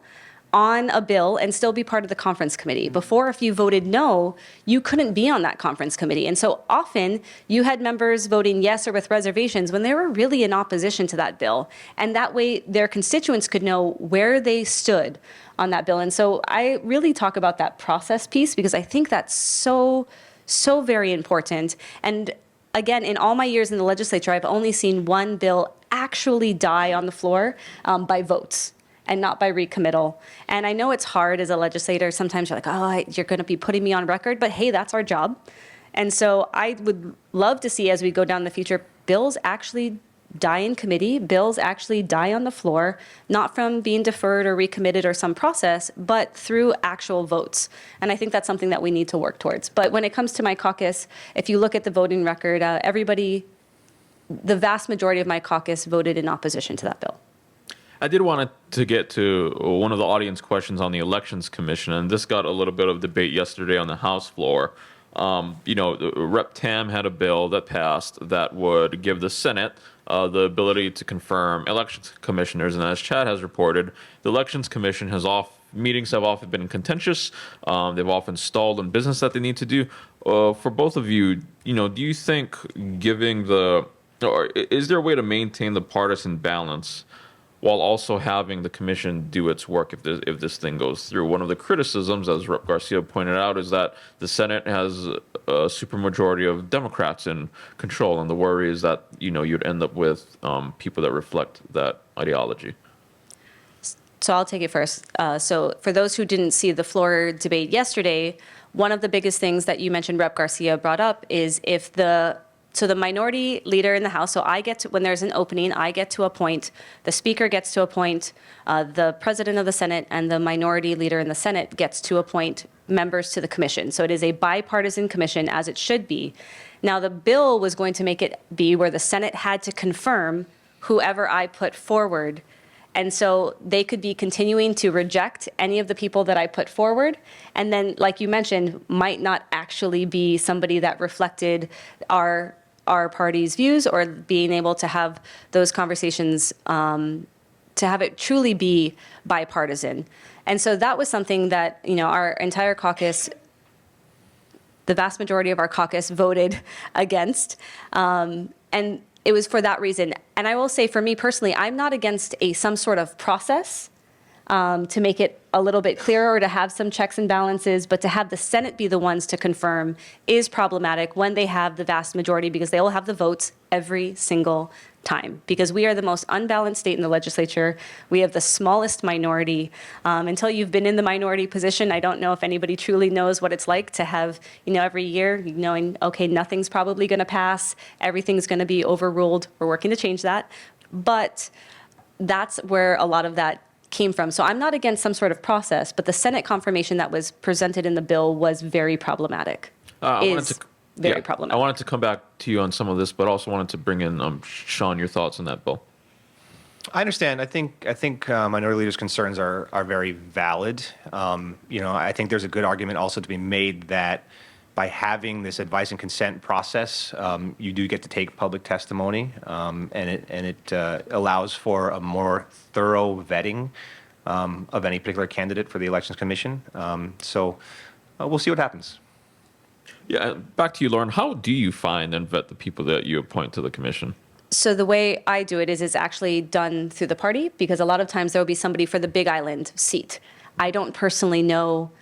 on a bill and still be part of the conference committee. Before, if you voted no, you couldn't be on that conference committee. And so often you had members voting yes or with reservations when they were really in opposition to that bill. And that way their constituents could know where they stood on that bill. And so I really talk about that process piece because I think that's so very important. And again, in all my years in the legislature, I've only seen one bill actually die on the floor by votes and not by recommittal. And I know it's hard as a legislator. Sometimes you're like, you're going to be putting me on record, but hey, that's our job. And so I would love to see, as we go down the future, bills actually die in committee, bills actually die on the floor, not from being deferred or recommitted or some process, but through actual votes. And I think that's something that we need to work towards. But when it comes to my caucus, if you look at the voting record, the vast majority of my caucus voted in opposition to that bill. I did want to get to one of the audience questions on the Elections Commission, and this got a little bit of debate yesterday on the House floor. Rep. Tam had a bill that passed that would give the Senate the ability to confirm elections commissioners, and as Chad has reported, the Elections Commission meetings have often been contentious. They've often stalled on business that they need to do. For both of you, do you think is there a way to maintain the partisan balance while also having the commission do its work if this thing goes through. One of the criticisms, as Rep. Garcia pointed out, is that the Senate has a supermajority of Democrats in control, and the worry is that you'd end up with people that reflect that ideology. So I'll take it first. So for those who didn't see the floor debate yesterday, one of the biggest things that you mentioned, Rep. Garcia brought up, is if the minority leader in the House, so when there's an opening, I get to appoint, the Speaker gets to appoint, the President of the Senate and the minority leader in the Senate gets to appoint members to the commission. So it is a bipartisan commission, as it should be. Now, the bill was going to make it be where the Senate had to confirm whoever I put forward. And so they could be continuing to reject any of the people that I put forward. And then, like you mentioned, might not actually be somebody that reflected our party's views, or being able to have those conversations, to have it truly be bipartisan. And so that was something that, our entire caucus, the vast majority of our caucus voted against. And it was for that reason. And I will say, for me personally, I'm not against some sort of process to make it a little bit clearer, or to have some checks and balances, but to have the Senate be the ones to confirm is problematic when they have the vast majority, because they will have the votes every single time. Because we are the most unbalanced state in the legislature. We have the smallest minority. Until you've been in the minority position, I don't know if anybody truly knows what it's like to have, every year knowing, okay, nothing's probably going to pass, everything's going to be overruled. We're working to change that. But that's where a lot of that came from. So I'm not against some sort of process, but the Senate confirmation that was presented in the bill was very problematic. Problematic. I wanted to come back to you on some of this, but also wanted to bring in Sean, your thoughts on that bill. I understand. I think minority leaders' concerns are very valid. I think there's a good argument also to be made that by having this advice and consent process, you do get to take public testimony, and it allows for a more thorough vetting of any particular candidate for the Elections Commission. So we'll see what happens. Yeah, back to you, Lauren. How do you find and vet the people that you appoint to the commission? So the way I do it is it's actually done through the party, because a lot of times there will be somebody for the Big Island seat. I don't personally know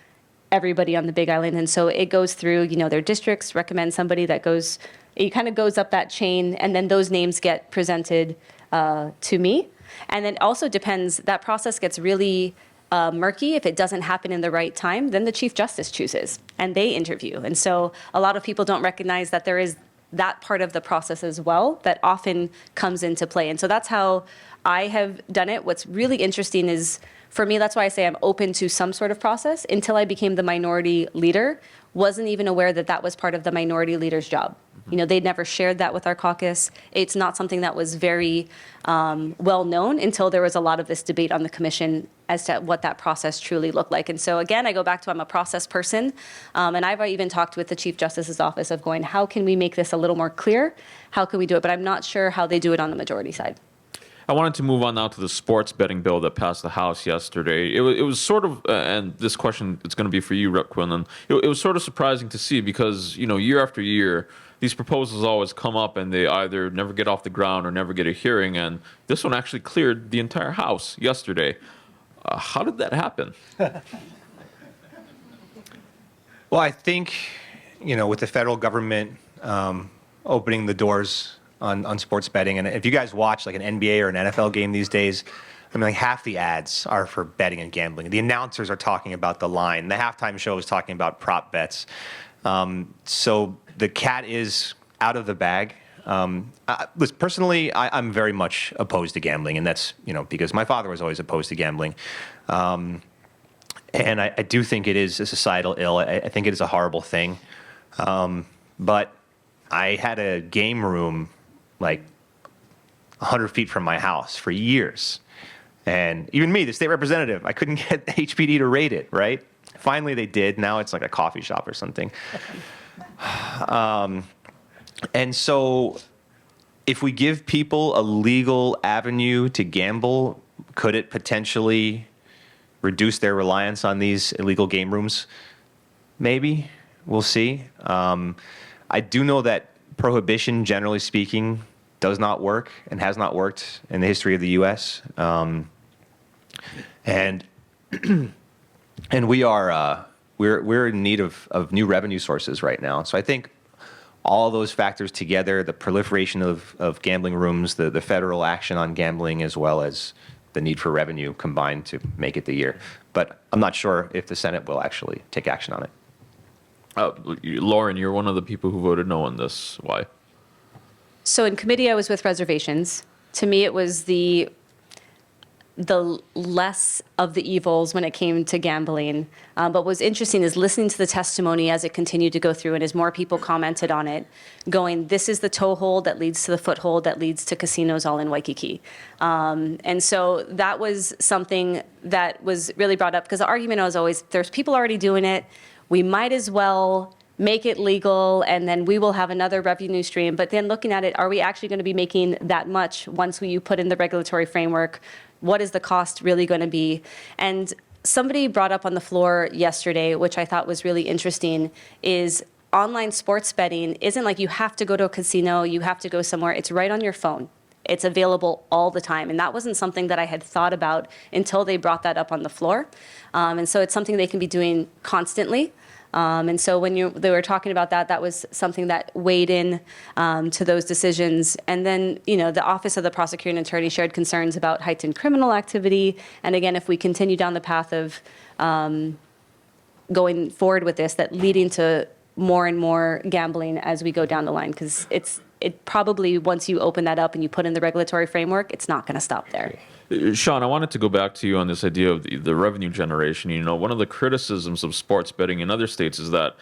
everybody on the Big Island, and so it goes through, their districts recommend somebody that goes, it kind of goes up that chain, and then those names get presented to me. And then also depends, that process gets really murky if it doesn't happen in the right time. Then the Chief Justice chooses and they interview. And so a lot of people don't recognize that there is that part of the process as well that often comes into play. And so that's how I have done it. What's really interesting is, for me, that's why I say I'm open to some sort of process. Until I became the minority leader, wasn't even aware that that was part of the minority leader's job. They'd never shared that with our caucus. It's not something that was very well known until there was a lot of this debate on the commission as to what that process truly looked like. And so again, I go back to, I'm a process person, and I've even talked with the Chief Justice's office of going, how can we make this a little more clear? How can we do it? But I'm not sure how they do it on the majority side. I wanted to move on now to the sports betting bill that passed the House yesterday. It was sort of, and this question is going to be for you, Rep. Quinlan. It was sort of surprising to see because, year after year, these proposals always come up and they either never get off the ground or never get a hearing. And this one actually cleared the entire House yesterday. How did that happen? Well, I think, with the federal government opening the doors on sports betting, and if you guys watch like an NBA or an NFL game these days, like half the ads are for betting and gambling. The announcers are talking about the line. The halftime show is talking about prop bets. So the cat is out of the bag. Listen, personally, I'm very much opposed to gambling, and that's because my father was always opposed to gambling. And I do think it is a societal ill. I think it is a horrible thing. But I had a game room like 100 feet from my house for years. And even me, the state representative, I couldn't get HPD to rate it, right? Finally, they did. Now it's like a coffee shop or something. And so if we give people a legal avenue to gamble, could it potentially reduce their reliance on these illegal game rooms? Maybe. We'll see. I do know that prohibition, generally speaking, does not work and has not worked in the history of the U.S. And we are we're in need of new revenue sources right now. So I think all those factors together, the proliferation of gambling rooms, the federal action on gambling, as well as the need for revenue combined to make it the year. But I'm not sure if the Senate will actually take action on it. Lauren, you're one of the people who voted no on this. Why? So in committee, I was with reservations. To me, it was the less of the evils when it came to gambling. But what was interesting is listening to the testimony as it continued to go through and as more people commented on it, going, this is the toehold that leads to the foothold that leads to casinos all in Waikiki. And so that was something that was really brought up because the argument was always, there's people already doing it. We might as well make it legal, and then we will have another revenue stream. But then looking at it, are we actually going to be making that much once you put in the regulatory framework? What is the cost really going to be? And somebody brought up on the floor yesterday, which I thought was really interesting, is online sports betting isn't like you have to go to a casino, you have to go somewhere. It's right on your phone. It's available all the time. And that wasn't something that I had thought about until they brought that up on the floor. And so it's something they can be doing constantly. And so when they were talking about that, that was something that weighed in to those decisions. And then, the Office of the Prosecuting Attorney shared concerns about heightened criminal activity. And again, if we continue down the path of going forward with this, that leading to more and more gambling as we go down the line, because it probably, once you open that up and you put in the regulatory framework, it's not going to stop there. Sean, I wanted to go back to you on this idea of the revenue generation. One of the criticisms of sports betting in other states is that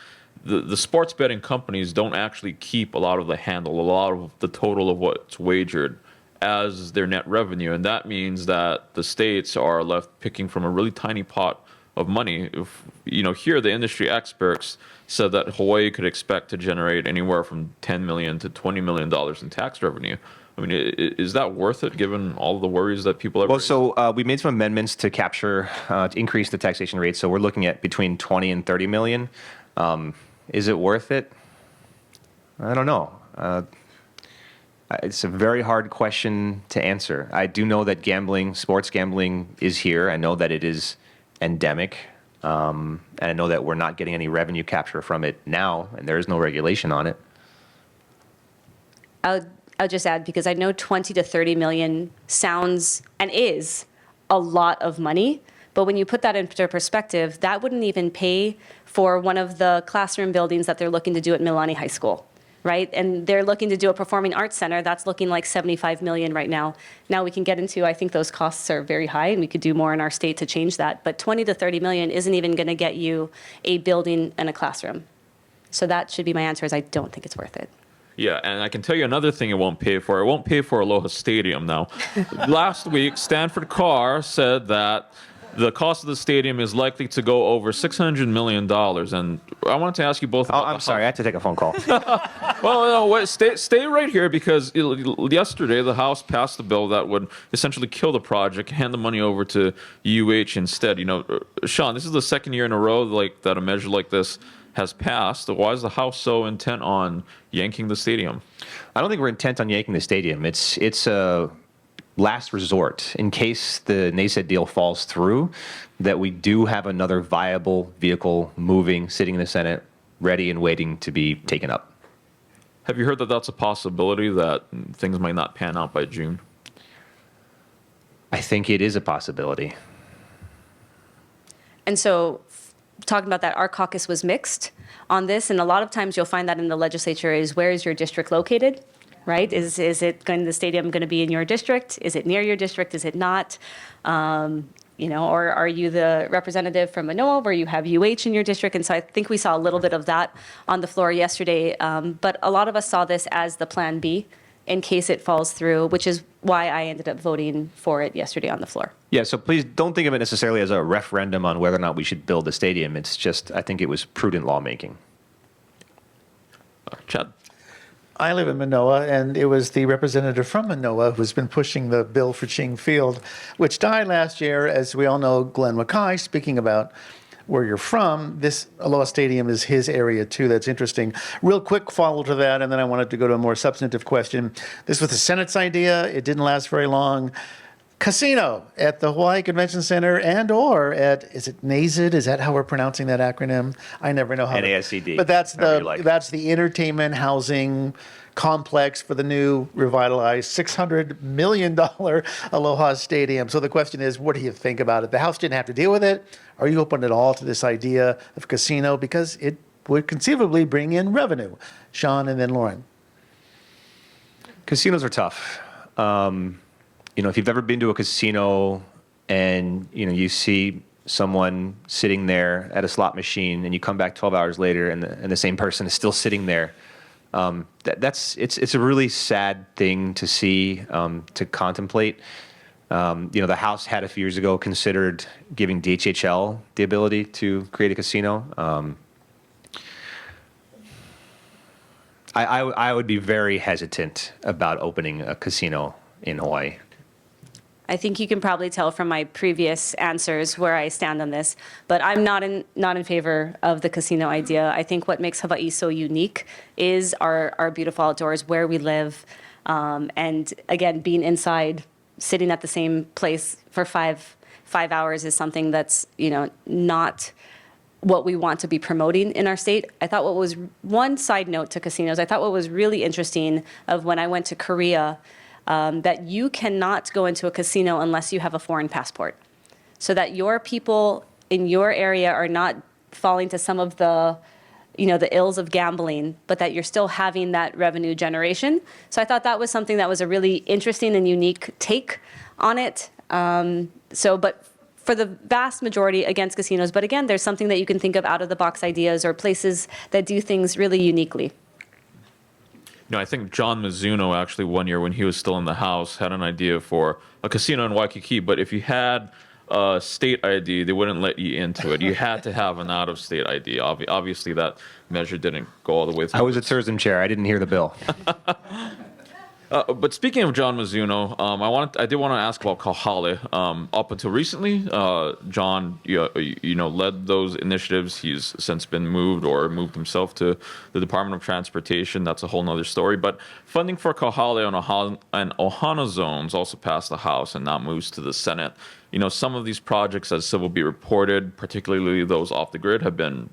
the sports betting companies don't actually keep a lot of the handle, a lot of the total of what's wagered as their net revenue. And that means that the states are left picking from a really tiny pot of money. Here the industry experts said that Hawaii could expect to generate anywhere from $10 million to $20 million in tax revenue. I mean, is that worth it given all the worries that people have? Well, so we made some amendments to to increase the taxation rate. So we're looking at between 20 and 30 million. Is it worth it? I don't know. It's a very hard question to answer. I do know that sports gambling is here. I know that it is endemic. And I know that we're not getting any revenue capture from it now, and there is no regulation on it. I'll just add, because I know 20 to 30 million sounds and is a lot of money, but when you put that into perspective, that wouldn't even pay for one of the classroom buildings that they're looking to do at Milani High School, right? And they're looking to do a performing arts center that's looking like 75 million right now. Now we can get into, I think those costs are very high and we could do more in our state to change that, but 20 to 30 million isn't even going to get you a building and a classroom. So that should be my answer, is I don't think it's worth it. Yeah, and I can tell you another thing it won't pay for. It won't pay for Aloha Stadium now. Last week, Stanford Carr said that the cost of the stadium is likely to go over $600 million. And I wanted to ask you both. I'm sorry, I had to take a phone call. Well, no, wait, stay right here, because yesterday the House passed a bill that would essentially kill the project, hand the money over to UH instead. Sean, this is the second year in a row that a measure like this has passed. Why is the House so intent on yanking the stadium? I don't think we're intent on yanking the stadium. It's a last resort in case the NASED deal falls through, that we do have another viable vehicle moving, sitting in the Senate, ready and waiting to be taken up. Have you heard that that's a possibility, that things might not pan out by June? I think it is a possibility. And so, talking about that, our caucus was mixed on this, and a lot of times you'll find that in the legislature is, where is your district located, right? Is the stadium going to be in your district? Is it near your district? Is it not? Or are you the representative from Manoa where you have UH in your district? And so I think we saw a little bit of that on the floor yesterday, but a lot of us saw this as the plan B in case it falls through, which is why I ended up voting for it yesterday on the floor. Yeah, so please don't think of it necessarily as a referendum on whether or not we should build a stadium. It's just, I think it was prudent lawmaking. Chad? I live in Manoa, and it was the representative from Manoa who's been pushing the bill for Ching Field, which died last year, as we all know, Glenn Mackay speaking about. where you're from, this Aloha Stadium is his area too. That's interesting. Real quick follow to that, and then I wanted to go to a more substantive question. This was the Senate's idea. It didn't last very long. Casino at the Hawaii Convention Center and or at, is it NASID? Is that how we're pronouncing that acronym? I never know how. NASCD. But that's however you like. that's the entertainment housing complex for the new revitalized $600 million Aloha Stadium. So the question is, what do you think about it? The House didn't have to deal with it. Are you open at all to this idea of casino? Because it would conceivably bring in revenue. Sean and then Lauren. Casinos are tough. If you've ever been to a casino and, you see someone sitting there at a slot machine and you come back 12 hours later and the same person is still sitting there, it's a really sad thing to see, to contemplate. The House had a few years ago considered giving DHHL the ability to create a casino. I would be very hesitant about opening a casino in Hawaii. I think you can probably tell from my previous answers where I stand on this, but I'm not in favor of the casino idea. I think what makes Hawaii so unique is our beautiful outdoors, where we live, and again, being inside, sitting at the same place for five hours is something that's not what we want to be promoting in our state. I thought what was one side note to casinos, I thought what was really interesting of when I went to Korea, that you cannot go into a casino unless you have a foreign passport, so that your people in your area are not falling to some of the ills of gambling, but that you're still having that revenue generation. So I thought that was something that was a really interesting and unique take on it. But for the vast majority, against casinos. But again, there's something that you can think of out of the box ideas or places that do things really uniquely. I think John Mizuno actually one year when he was still in the House had an idea for a casino in Waikiki, but if you had a state ID, they wouldn't let you into it. You had to have an out-of-state ID. Obviously, that measure didn't go all the way through. I was a tourism chair. I didn't hear the bill. But speaking of John Mizuno, I did want to ask about Kauhale. Up until recently, John, led those initiatives. He's since been moved himself to the Department of Transportation. That's a whole nother story. But funding for Kauhale and Ohana zones also passed the House and now moves to the Senate. Some of these projects, as Civil Beat reported, particularly those off the grid, have been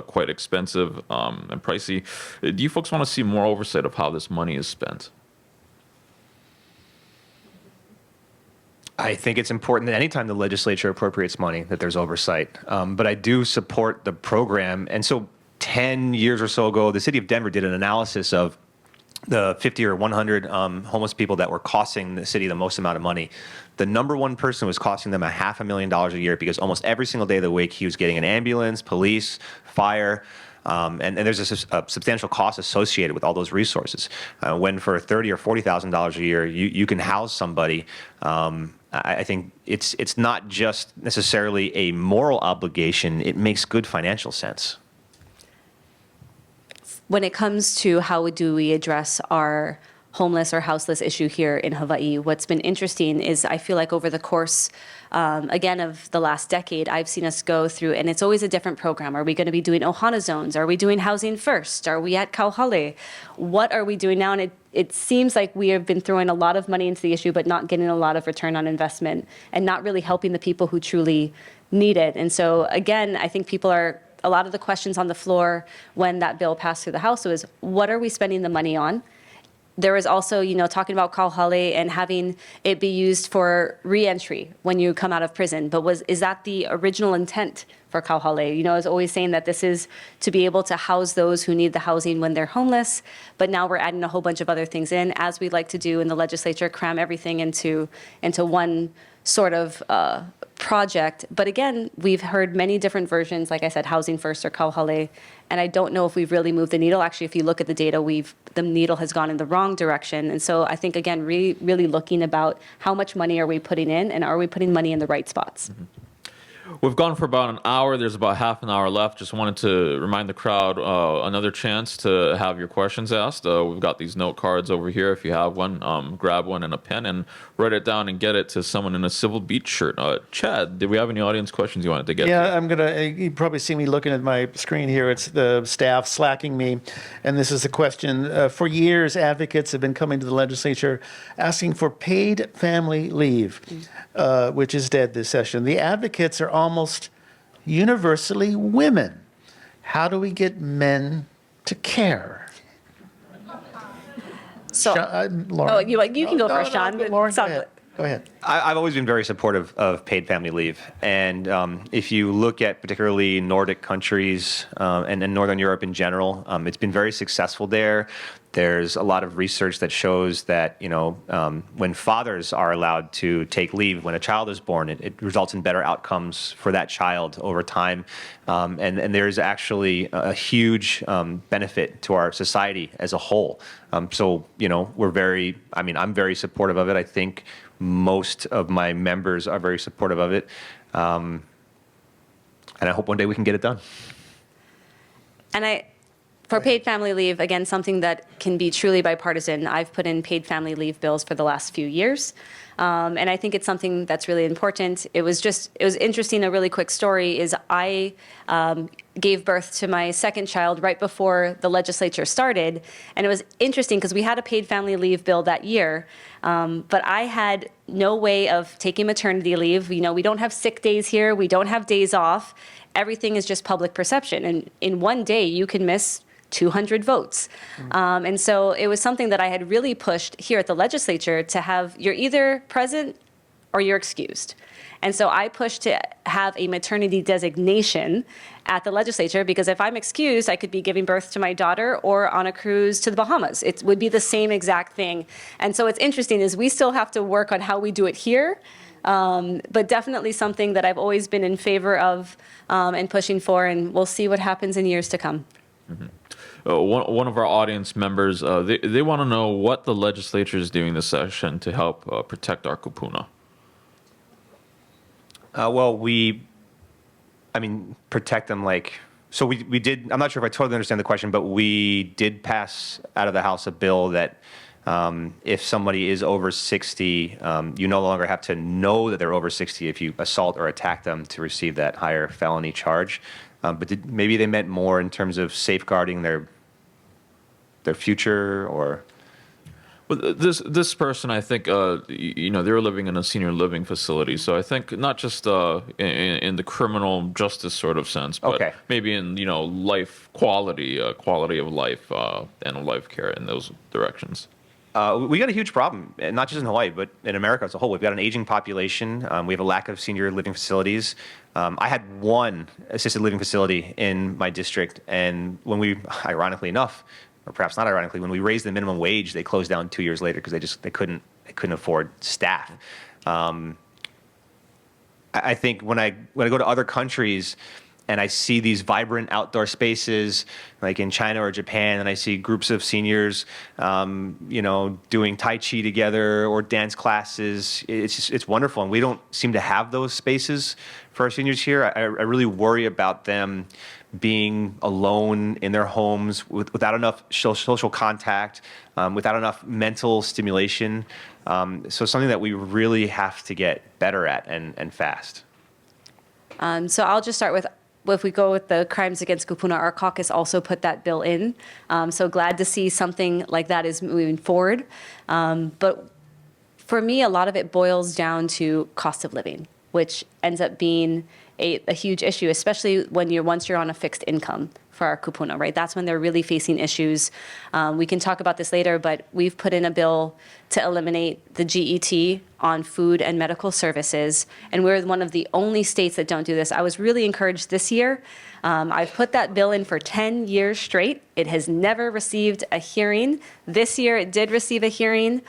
quite expensive and pricey. Do you folks want to see more oversight of how this money is spent? I think it's important that anytime the legislature appropriates money, that there's oversight. But I do support the program. And so 10 years or so ago, the city of Denver did an analysis of the 50 or 100 homeless people that were costing the city the most amount of money. The number one person was costing them $500,000 a year because almost every single day of the week he was getting an ambulance, police, fire. And there's a substantial cost associated with all those resources. When for $30,000 or $40,000 a year, you can house somebody. I think it's not just necessarily a moral obligation. It makes good financial sense. When it comes to how do we address our homeless or houseless issue here in Hawaii, what's been interesting is I feel like over the course, again, of the last decade, I've seen us go through, and it's always a different program. Are we going to be doing Ohana zones? Are we doing housing first? Are we at Kauhale? What are we doing now? And it seems like we have been throwing a lot of money into the issue, but not getting a lot of return on investment and not really helping the people who truly need it. And so, again, I think a lot of the questions on the floor when that bill passed through the House was, what are we spending the money on? There was also, talking about Kauhale and having it be used for reentry when you come out of prison. But is that the original intent for Kauhale? I was always saying that this is to be able to house those who need the housing when they're homeless. But now we're adding a whole bunch of other things in, as we like to do in the legislature, cram everything into one sort of project. But again, we've heard many different versions, like I said, housing first or Kauhale, and I don't know if we've really moved the needle. Actually, if you look at the data, the needle has gone in the wrong direction. And so I think, again, really looking about how much money are we putting in, and are we putting money in the right spots? Mm-hmm. We've gone for about an hour. There's about half an hour left. Just wanted to remind the crowd another chance to have your questions asked. We've got these note cards over here. If you have one, grab one and a pen and write it down and get it to someone in a Civil Beach shirt. Chad, did we have any audience questions you wanted to get to? Yeah, you probably see me looking at my screen here. It's the staff slacking me. And this is the question. For years, advocates have been coming to the legislature asking for paid family leave, which is dead this session. The advocates are almost universally women. How do we get men to care? So, Lauren. you can go first, Sean. Lauren, Sounds- go ahead. I've always been very supportive of paid family leave. And if you look at particularly Nordic countries and Northern Europe in general, it's been very successful there. There's a lot of research that shows that, when fathers are allowed to take leave when a child is born, it results in better outcomes for that child over time. And there's actually a huge benefit to our society as a whole. So, I'm very supportive of it. I think most of my members are very supportive of it. And I hope one day we can get it done. And for paid family leave, again, something that can be truly bipartisan. I've put in paid family leave bills for the last few years. And I think it's something that's really important. It was interesting. A really quick story is I gave birth to my second child right before the legislature started. And it was interesting because we had a paid family leave bill that year. But I had no way of taking maternity leave. We don't have sick days here. We don't have days off. Everything is just public perception. And in one day, you can miss 200 votes. And so it was something that I had really pushed here at the legislature to have, you're either present or you're excused. And so I pushed to have a maternity designation at the legislature because if I'm excused, I could be giving birth to my daughter or on a cruise to the Bahamas. It would be the same exact thing. And so what's interesting is we still have to work on how we do it here. But definitely something that I've always been in favor of and pushing for, and we'll see what happens in years to come. Mm-hmm. One of our audience members, they want to know what the legislature is doing this session to help protect our kupuna. Protect them so we did, I'm not sure if I totally understand the question, but we did pass out of the House a bill that if somebody is over 60, you no longer have to know that they're over 60 if you assault or attack them to receive that higher felony charge. But maybe they meant more in terms of safeguarding their future, or. Well, this person, I think, they were living in a senior living facility. So I think not just in the criminal justice sort of sense, but maybe in life quality of life and life care in those directions. We got a huge problem, not just in Hawaii, but in America as a whole. We've got an aging population. We have a lack of senior living facilities. I had one assisted living facility in my district, and when we, ironically enough, or perhaps not ironically, when we raised the minimum wage, they closed down 2 years later because they couldn't afford staff. I think when I go to other countries and I see these vibrant outdoor spaces like in China or Japan, and I see groups of seniors, doing Tai Chi together or dance classes, it's wonderful. And we don't seem to have those spaces for our seniors here. I really worry about them being alone in their homes without enough social contact, without enough mental stimulation. So something that we really have to get better at and fast. So I'll just start with, if we go with the crimes against kupuna, our caucus also put that bill in. So glad to see something like that is moving forward. But for me, a lot of it boils down to cost of living, which ends up being a huge issue, especially once you're on a fixed income for our kupuna, right? That's when they're really facing issues. We can talk about this later, but we've put in a bill to eliminate the GET on food and medical services, and we're one of the only states that don't do this. I was really encouraged this year. I've put that bill in for 10 years straight. It has never received a hearing. This year it did receive a hearing.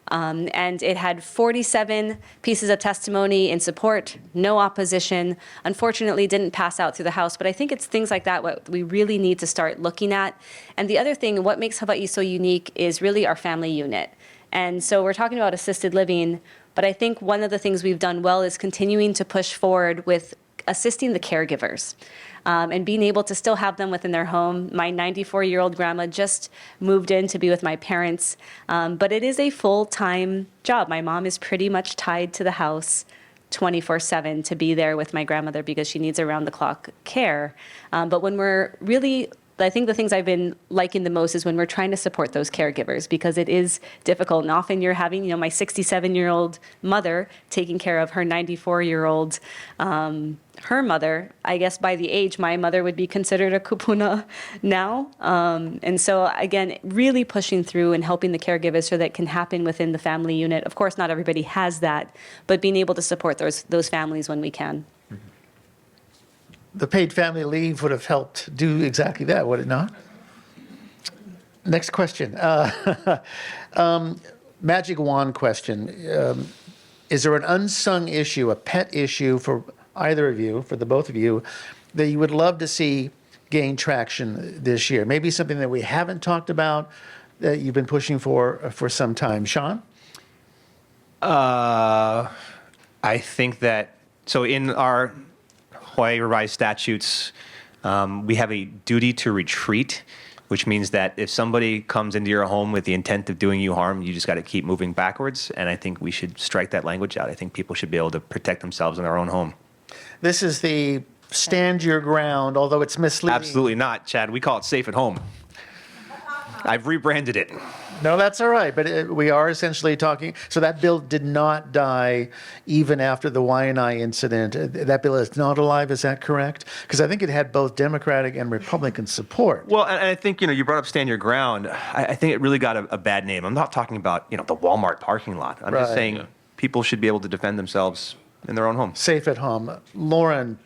And it had 47 pieces of testimony in support, no opposition. Unfortunately, didn't pass out through the House. But I think it's things like that what we really need to start looking at. And the other thing, what makes Hawaii so unique is really our family unit. And so we're talking about assisted living, but I think one of the things we've done well is continuing to push forward with assisting the caregivers. And being able to still have them within their home. My 94-year-old grandma just moved in to be with my parents, but it is a full-time job. My mom is pretty much tied to the house 24/7 to be there with my grandmother because she needs around-the-clock care. But when we're really, I think the things I've been liking the most is when we're trying to support those caregivers because it is difficult. And often you're having, my 67-year-old mother taking care of her 94-year-old her mother. I guess by the age, my mother would be considered a kupuna now. And so, again, really pushing through and helping the caregivers so that it can happen within the family unit. Of course, not everybody has that, but being able to support those families when we can. The paid family leave would have helped do exactly that, would it not? Next question. Magic wand question. Is there an unsung issue, a pet issue for either of you, for the both of you, that you would love to see gain traction this year? Maybe something that we haven't talked about that you've been pushing for some time. Sean? I think that, so in our Hawaii revised statutes, we have a duty to retreat, which means that if somebody comes into your home with the intent of doing you harm, you just got to keep moving backwards. And I think we should strike that language out. I think people should be able to protect themselves in their own home. This is the stand your ground, although it's misleading. Absolutely not, Chad. We call it safe at home. I've rebranded it. No, that's all right, but we are essentially talking, so that bill did not die even after the Y&I incident. That bill is not alive, is that correct? Because I think it had both Democratic and Republican support. Well, and I think, you brought up stand your ground. I think it really got a bad name. I'm not talking about, the Walmart parking lot. I'm just saying people should be able to defend themselves in their own home. Safe at home. Lauren,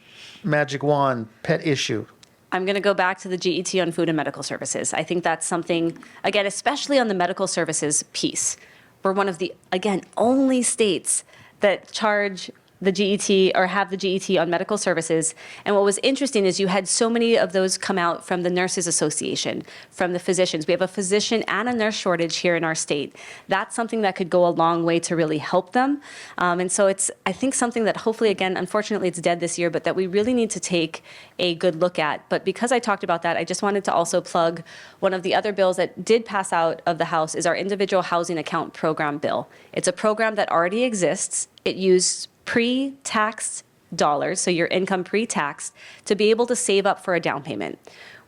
magic wand, pet issue. I'm going to go back to the GET on food and medical services. I think that's something, again, especially on the medical services piece. We're one of the, again, only states that charge the GET or have the GET on medical services. And what was interesting is you had so many of those come out from the Nurses Association, from the physicians. We have a physician and a nurse shortage here in our state. That's something that could go a long way to really help them. And so it's, I think, something that hopefully, again, unfortunately it's dead this year, but that we really need to take a good look at. But because I talked about that, I just wanted to also plug one of the other bills that did pass out of the House is our Individual Housing Account Program bill. It's a program that already exists. It used pre-taxed dollars, so your income pre-taxed, to be able to save up for a down payment.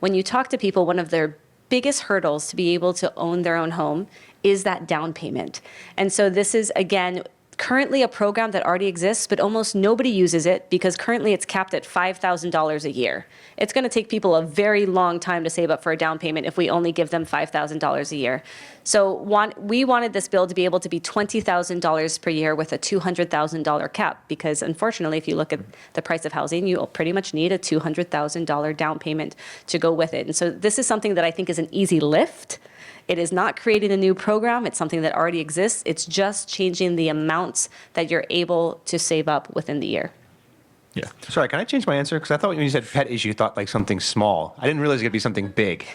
When you talk to people, one of their biggest hurdles to be able to own their own home is that down payment. And so this is, again, currently a program that already exists, but almost nobody uses it because currently it's capped at $5,000 a year. It's going to take people a very long time to save up for a down payment if we only give them $5,000 a year. So we wanted this bill to be able to be $20,000 per year with a $200,000 cap because unfortunately, if you look at the price of housing, you'll pretty much need a $200,000 down payment to go with it. And so this is something that I think is an easy lift. It is not creating a new program. It's something that already exists. It's just changing the amounts that you're able to save up within the year. Yeah. Sorry, can I change my answer? Because I thought when you said pet issue, you thought like something small. I didn't realize it could be something big.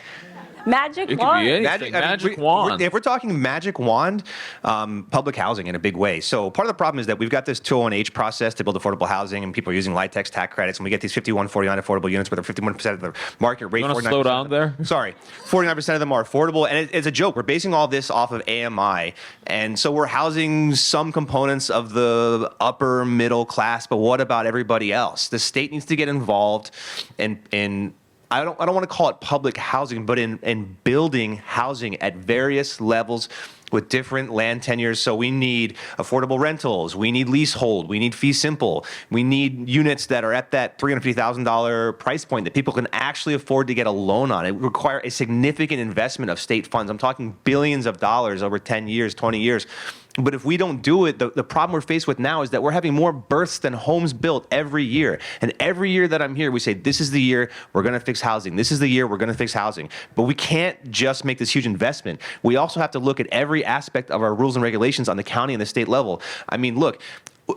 Magic It could wand. be anything. Magic wand. If we're talking magic wand, public housing in a big way. So part of the problem is that we've got this 201H process to build affordable housing, and people are using LIHTC tax credits, and we get these 5149 affordable units where they're 51% of the market rate. You want to slow down there? Sorry, 49% of them are affordable, and it's a joke. We're basing all this off of AMI, and so we're housing some components of the upper middle class, but what about everybody else? The state needs to get involved in I don't want to call it public housing, but in building housing at various levels with different land tenures. So we need affordable rentals, we need leasehold, we need fee simple, we need units that are at that $350,000 price point that people can actually afford to get a loan on. It would require a significant investment of state funds. I'm talking billions of dollars over 10 years, 20 years. But if we don't do it, the problem we're faced with now is that we're having more births than homes built every year. And every year that I'm here, we say, this is the year we're going to fix housing. This is the year we're going to fix housing. But we can't just make this huge investment. We also have to look at every aspect of our rules and regulations on the county and the state level. I mean, look,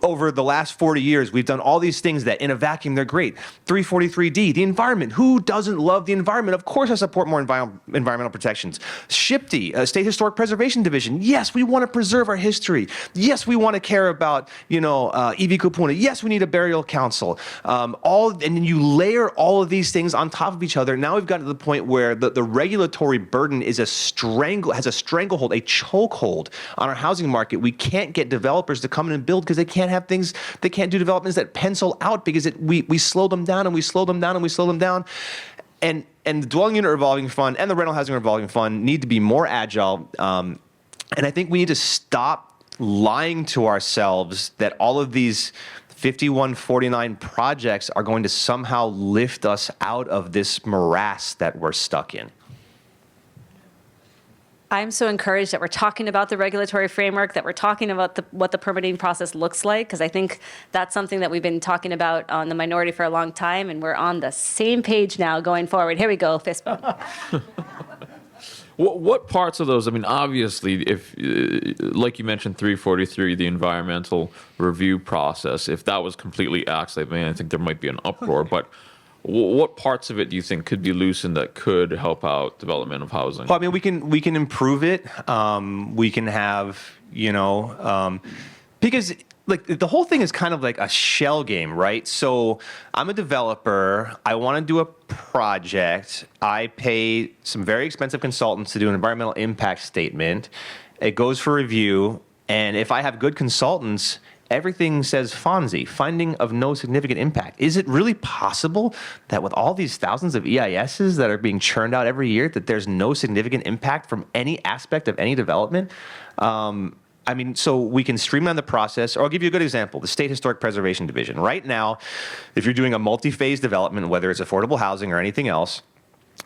over the last 40 years, we've done all these things that in a vacuum, they're great. 343D, the environment. Who doesn't love the environment? Of course I support more environmental protections. Cheape, State Historic Preservation Division. Yes, we want to preserve our history. Yes, we want to care about, Iwi Kupuna. Yes, we need a burial council. And then you layer all of these things on top of each other. Now we've gotten to the point where the regulatory burden is has a stranglehold, a chokehold on our housing market. We can't get developers to come in and build because they can't do developments that pencil out because we slow them down and we slow them down and we slow them down. And the dwelling unit revolving fund and the rental housing revolving fund need to be more agile. And I think we need to stop lying to ourselves that all of these 5149 projects are going to somehow lift us out of this morass that we're stuck in. I'm so encouraged that we're talking about the regulatory framework, that we're talking about what the permitting process looks like, because I think that's something that we've been talking about on the minority for a long time, and we're on the same page now going forward. Here we go, fist bump. What parts of those, obviously, if, like you mentioned, 343, the environmental review process, if that was completely axed, I think there might be an uproar, but what parts of it do you think could be loosened that could help out development of housing? Well, we can improve it. We can have, because the whole thing is kind of like a shell game, right? So I'm a developer. I want to do a project. I pay some very expensive consultants to do an environmental impact statement. It goes for review. And if I have good consultants, everything says FONSI, finding of no significant impact. Is it really possible that with all these thousands of EISs that are being churned out every year, that there's no significant impact from any aspect of any development? So we can streamline the process. Or I'll give you a good example, the State Historic Preservation Division. Right now, if you're doing a multi-phase development, whether it's affordable housing or anything else,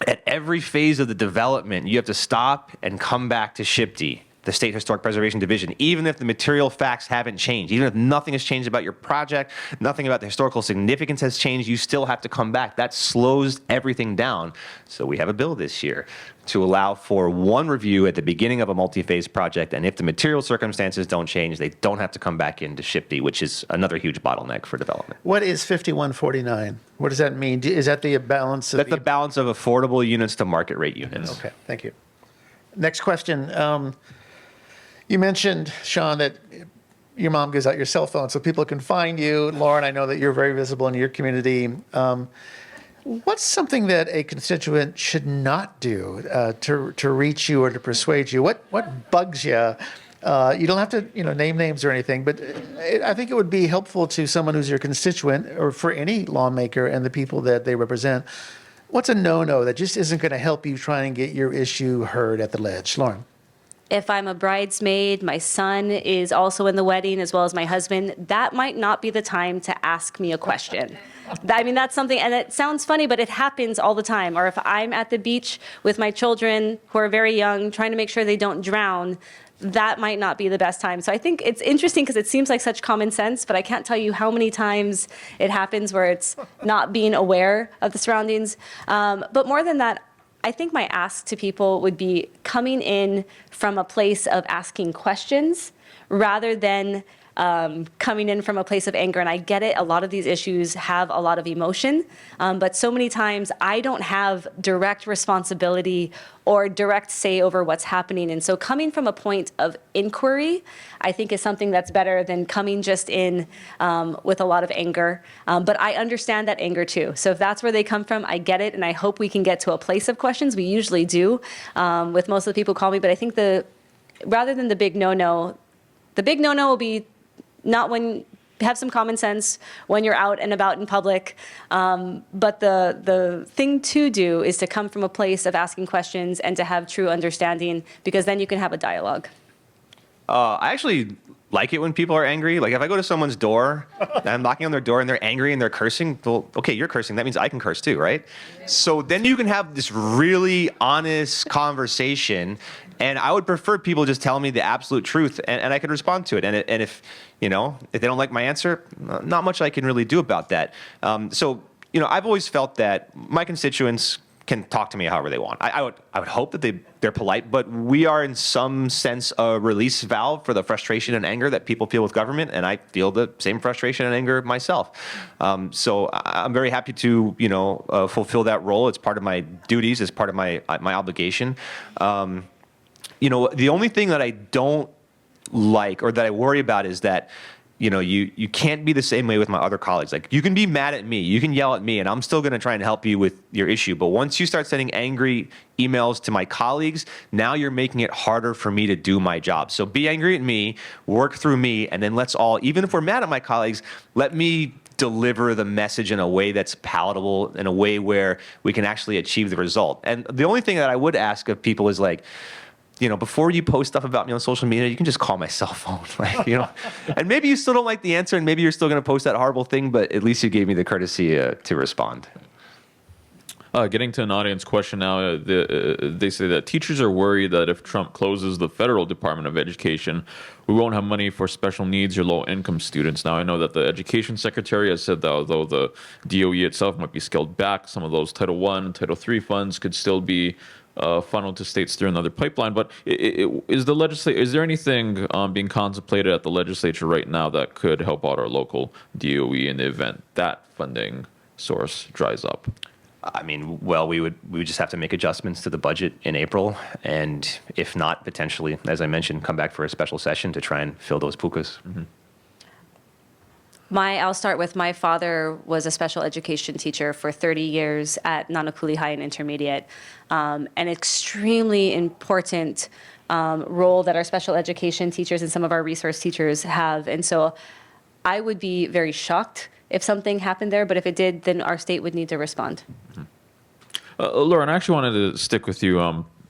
at every phase of the development, you have to stop and come back to Cheape, the State Historic Preservation Division, even if the material facts haven't changed, even if nothing has changed about your project, nothing about the historical significance has changed, you still have to come back. That slows everything down. So we have a bill this year to allow for one review at the beginning of a multi-phase project, and if the material circumstances don't change, they don't have to come back into Cheape, which is another huge bottleneck for development. What is 5149? What does that mean? Is that the balance? That's the balance of affordable units to market rate units. Okay, thank you. Next question. You mentioned, Sean, that your mom gives out your cell phone so people can find you. Lauren, I know that you're very visible in your community. What's something that a constituent should not do to reach you or to persuade you? What bugs you? You don't have to name names or anything, but I think it would be helpful to someone who's your constituent or for any lawmaker and the people that they represent. What's a no-no that just isn't going to help you try and get your issue heard at the ledge? Lauren. If I'm a bridesmaid, my son is also in the wedding as well as my husband, that might not be the time to ask me a question. That's something, and it sounds funny, but it happens all the time. Or if I'm at the beach with my children who are very young, trying to make sure they don't drown, that might not be the best time. So I think it's interesting because it seems like such common sense, but I can't tell you how many times it happens where it's not being aware of the surroundings. But more than that, I think my ask to people would be coming in from a place of asking questions rather than coming in from a place of anger. And I get it, a lot of these issues have a lot of emotion, but so many times I don't have direct responsibility or direct say over what's happening. And so coming from a point of inquiry, I think is something that's better than coming just in with a lot of anger. But I understand that anger too. So if that's where they come from, I get it. And I hope we can get to a place of questions. We usually do with most of the people who call me. But I think rather than the big no-no will be not when have some common sense when you're out and about in public. But the thing to do is to come from a place of asking questions and to have true understanding, because then you can have a dialogue. I actually like it when people are angry. Like if I go to someone's door and I'm knocking on their door and they're angry and they're cursing, well, okay, you're cursing. That means I can curse too, right? So then you can have this really honest conversation. And I would prefer people just tell me the absolute truth and I can respond to it. And if they don't like my answer, not much I can really do about that. So I've always felt that my constituents can talk to me however they want. I would hope that they're polite, but we are in some sense a release valve for the frustration and anger that people feel with government, and I feel the same frustration and anger myself. So I'm very happy to fulfill that role. It's part of my duties. It's part of my obligation. The only thing that I don't like or that I worry about is that you can't be the same way with my other colleagues. Like, you can be mad at me, you can yell at me, and I'm still going to try and help you with your issue. But once you start sending angry emails to my colleagues, now you're making it harder for me to do my job. So be angry at me, work through me, and then let's all, even if we're mad at my colleagues, let me deliver the message in a way that's palatable, in a way where we can actually achieve the result. And the only thing that I would ask of people is, like, before you post stuff about me on social media, you can just call my cell phone, and maybe you still don't like the answer, and maybe you're still going to post that horrible thing, but at least you gave me the courtesy to respond. Getting to an audience question now, they say that teachers are worried that if Trump closes the federal Department of Education, we won't have money for special needs or low-income students. Now, I know that the Education Secretary has said that although the DOE itself might be scaled back, some of those Title I and Title III funds could still be funneled to states through another pipeline. But is there anything being contemplated at the legislature right now that could help out our local DOE in the event that funding source dries up? I mean, well, we would just have to make adjustments to the budget in April, and if not, potentially, as I mentioned, come back for a special session to try and fill those pukas. Mm-hmm. I'll start with, my father was a special education teacher for 30 years at Nanakuli High and Intermediate. An extremely important role that our special education teachers and some of our resource teachers have. And so I would be very shocked if something happened there, but if it did, then our state would need to respond. Lauren, I actually wanted to stick with you.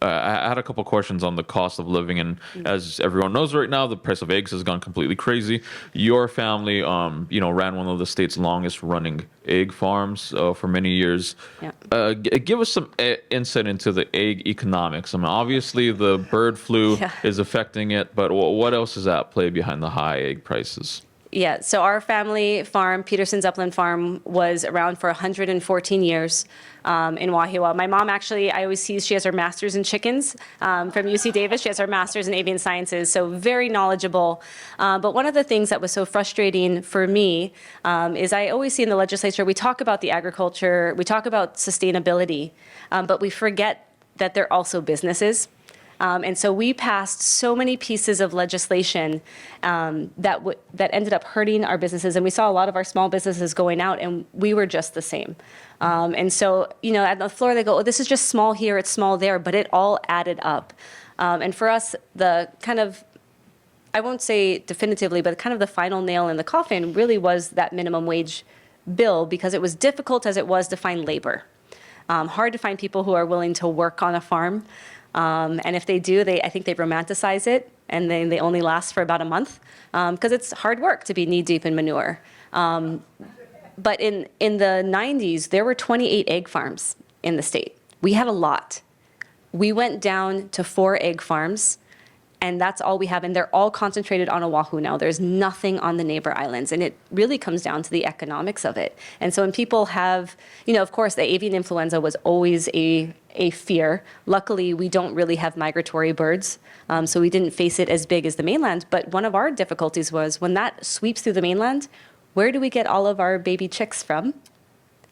I had a couple questions on the cost of living, and as everyone knows right now, the price of eggs has gone completely crazy. Your family, ran one of the state's longest-running egg farms for many years. Yeah. Give us some insight into the egg economics. I mean, obviously the bird flu is affecting it, but what else is at play behind the high egg prices? Yeah, so our family farm, Peterson's Upland Farm, was around for 114 years in Wahiawa. My mom actually, I always tease, she has her master's in chickens from UC Davis. She has her master's in avian sciences, so very knowledgeable. But one of the things that was so frustrating for me is I always see in the legislature, we talk about the agriculture, we talk about sustainability, but we forget that they're also businesses. And so we passed so many pieces of legislation that ended up hurting our businesses. And we saw a lot of our small businesses going out, and we were just the same. And so, at the floor, they go, oh, this is just small here, it's small there, but it all added up. And for us, the kind of, I won't say definitively, but kind of the final nail in the coffin really was that minimum wage bill, because it was difficult as it was to find labor. Hard to find people who are willing to work on a farm. And if they do, I think they romanticize it, and then they only last for about a month because it's hard work to be knee-deep in manure. But in the 90s, there were 28 egg farms in the state. We had a lot. We went down to 4 egg farms, and that's all we have. And they're all concentrated on Oahu now. There's nothing on the neighbor islands. And it really comes down to the economics of it. And so when people have, of course, the avian influenza was always a fear. Luckily, we don't really have migratory birds, so we didn't face it as big as the mainland. But one of our difficulties was when that sweeps through the mainland, where do we get all of our baby chicks from?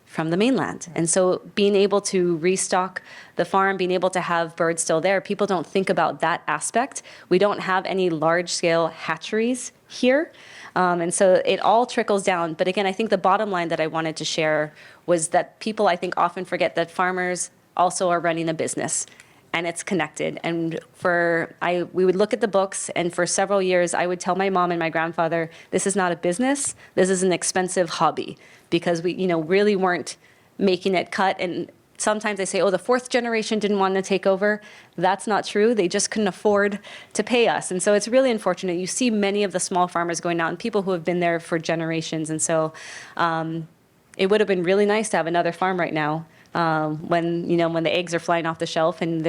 From the mainland. And so being able to restock the farm, being able to have birds still there, people don't think about that aspect. We don't have any large-scale hatcheries here. And so it all trickles down. But again, I think the bottom line that I wanted to share was that people, I think, often forget that farmers also are running a business, and it's connected. And we would look at the books, and for several years, I would tell my mom and my grandfather, this is not a business, this is an expensive hobby, because we, really weren't making it cut. And sometimes they say, oh, the 4th generation didn't want to take over. That's not true. They just couldn't afford to pay us. And so it's really unfortunate. You see many of the small farmers going out, and people who have been there for generations. And so it would have been really nice to have another farm right now. When the eggs are flying off the shelf, and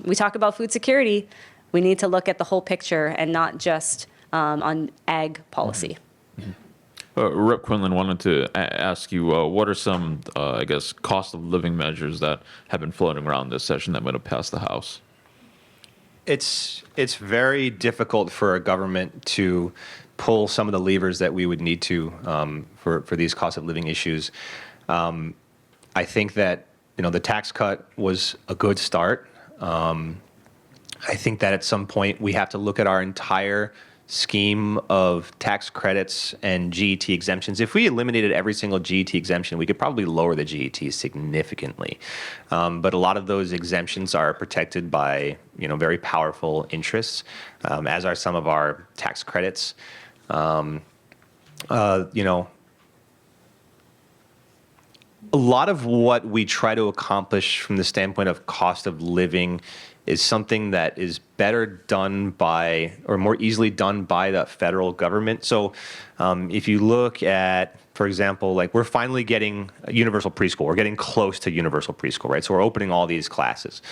we talk about food security, we need to look at the whole picture and not just on ag policy. Mm-hmm. Rep. Quinlan wanted to ask you, what are some, I guess, cost of living measures that have been floating around this session that might have passed the House? It's very difficult for a government to pull some of the levers that we would need to for these cost of living issues. I think that the tax cut was a good start. I think that at some point we have to look at our entire scheme of tax credits and GET exemptions. If we eliminated every single GET exemption, we could probably lower the GET significantly. But a lot of those exemptions are protected by very powerful interests, as are some of our tax credits. A lot of what we try to accomplish from the standpoint of cost of living is something that is better done by, or more easily done by, the federal government. So if you look at, for example, like we're finally getting a universal preschool. We're getting close to universal preschool, right? So we're opening all these classes.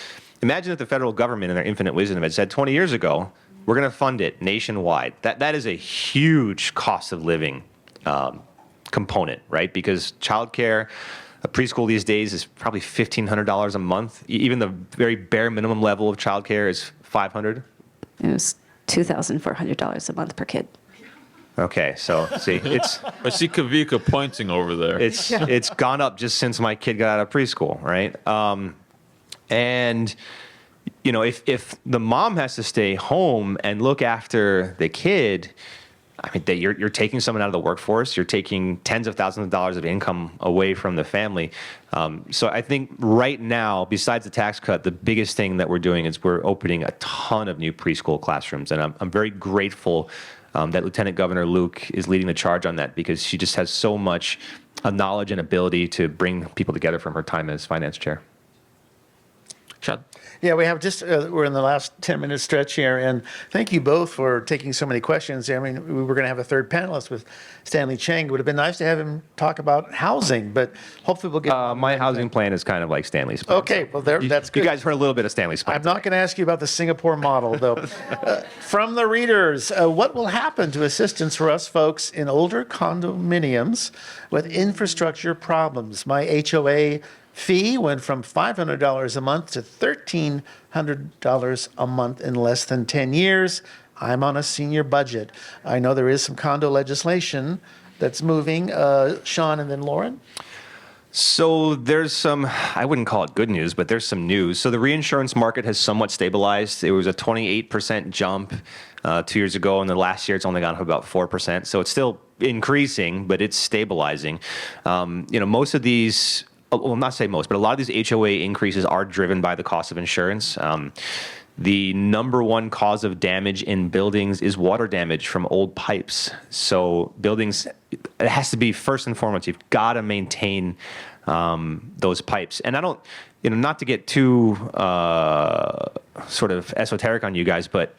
Imagine if the federal government in their infinite wisdom had said 20 years ago, we're going to fund it nationwide. That is a huge cost of living component, right? Because childcare, a preschool these days is probably $1,500 a month. Even the very bare minimum level of childcare is $500. It was $2,400 a month per kid. Okay, so see, it's I see Kavika pointing over there. it's gone up just since my kid got out of preschool, right? And if the mom has to stay home and look after the kid, I mean, you're taking someone out of the workforce. You're taking tens of thousands of dollars of income away from the family. So I think right now, besides the tax cut, the biggest thing that we're doing is we're opening a ton of new preschool classrooms. And I'm very grateful that Lieutenant Governor Luke is leading the charge on that, because she just has so much knowledge and ability to bring people together from her time as finance chair. Chad? Yeah, we have just, we're in the last 10-minute stretch here, and thank you both for taking so many questions. I mean, we were going to have a third panelist with Stanley Chang. It would have been nice to have him talk about housing, but hopefully we'll get... My housing plan is kind of like Stanley's plan. Okay, well, that's good. You guys heard a little bit of Stanley's plan. I'm not going to ask you about the Singapore model, though. From the readers, what will happen to assistance for us folks in older condominiums with infrastructure problems? My HOA fee went from $500 a month to $1,300 a month in less than 10 years. I'm on a senior budget. I know there is some condo legislation that's moving. Sean and then Lauren. So there's some, I wouldn't call it good news, but there's some news. So the reinsurance market has somewhat stabilized. It was a 28% jump 2 years ago, and the last year it's only gone up about 4%. So it's still increasing, but it's stabilizing. Most of these, well, not say most, but a lot of these HOA increases are driven by the cost of insurance. The number one cause of damage in buildings is water damage from old pipes. So buildings, it has to be first and foremost, you've got to maintain those pipes. And I don't, not to get too sort of esoteric on you guys, but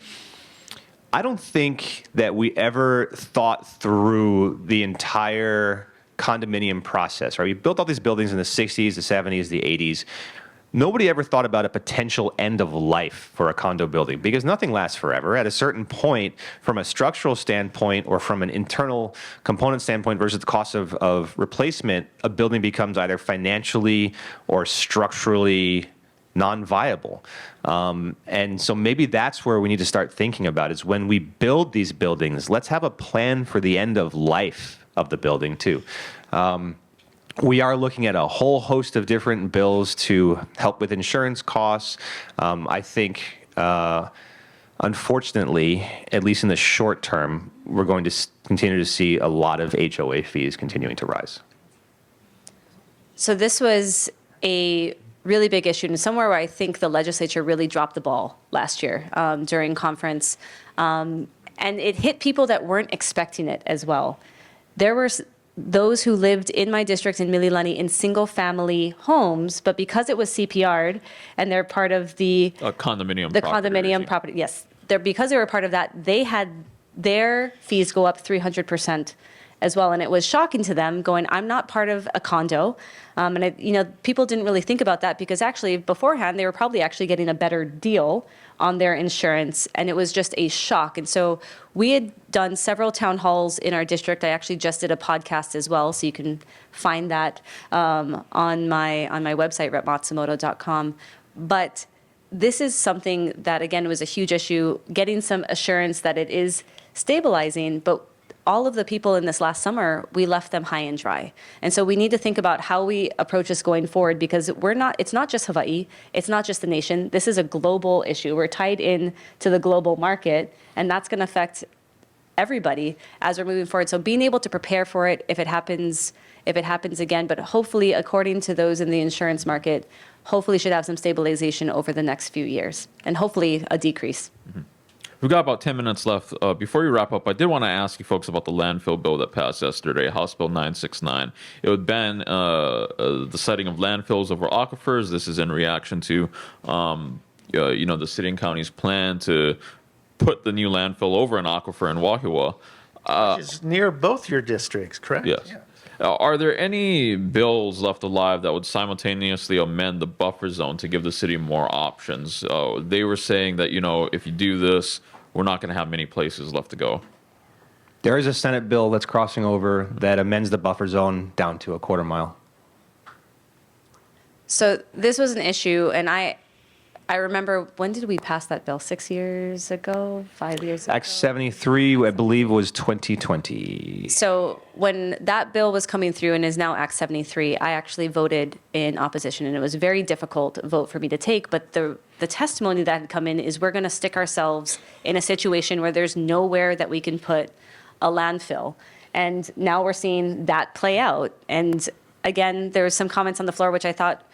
I don't think that we ever thought through the entire condominium process, right? We built all these buildings in the 60s, the 70s, the 80s. Nobody ever thought about a potential end of life for a condo building, because nothing lasts forever. At a certain point, from a structural standpoint or from an internal component standpoint versus the cost of replacement, a building becomes either financially or structurally non-viable. And so maybe that's where we need to start thinking about, is when we build these buildings, let's have a plan for the end of life of the building too. We are looking at a whole host of different bills to help with insurance costs. I think, unfortunately, at least in the short term, we're going to continue to see a lot of HOA fees continuing to rise. So this was a really big issue, and somewhere where I think the legislature really dropped the ball last year during conference. And it hit people that weren't expecting it as well. There were those who lived in my district in Mililani in single-family homes, but because it was CPR'd and they're part of the Condominium. Condominium property, yes, because they were part of that, they had their fees go up 300%, as well. And it was shocking to them going, I'm not part of a condo. People didn't really think about that because actually beforehand, they were probably actually getting a better deal on their insurance. And it was just a shock. And so we had done several town halls in our district. I actually just did a podcast as well. So you can find that on my website, repmatsumoto.com. But this is something that, again, was a huge issue, getting some assurance that it is stabilizing, but all of the people in this last summer, we left them high and dry. And so we need to think about how we approach this going forward because it's not just Hawaii, it's not just the nation, this is a global issue. We're tied in to the global market, and that's gonna affect everybody as we're moving forward. So being able to prepare for it if it happens again, but hopefully, according to those in the insurance market, hopefully should have some stabilization over the next few years and hopefully a decrease. Mm-hmm. We've got about 10 minutes left. Before we wrap up, I did want to ask you folks about the landfill bill that passed yesterday, House Bill 969. It would ban the siting of landfills over aquifers. This is in reaction to, the city and county's plan to put the new landfill over an aquifer in Wahiawa. Which is near both your districts, correct? Yes. Yeah. Are there any bills left alive that would simultaneously amend the buffer zone to give the city more options? They were saying that, if you do this, we're not going to have many places left to go. There is a Senate bill that's crossing over that amends the buffer zone down to a quarter mile. So this was an issue, and I remember, when did we pass that bill? 6 years ago? 5 years ago? Act 73, I believe, was 2020. So when that bill was coming through and is now Act 73, I actually voted in opposition, and it was a very difficult vote for me to take. But the testimony that had come in is we're going to stick ourselves in a situation where there's nowhere that we can put a landfill. And now we're seeing that play out. And again, there was some comments on the floor which I thought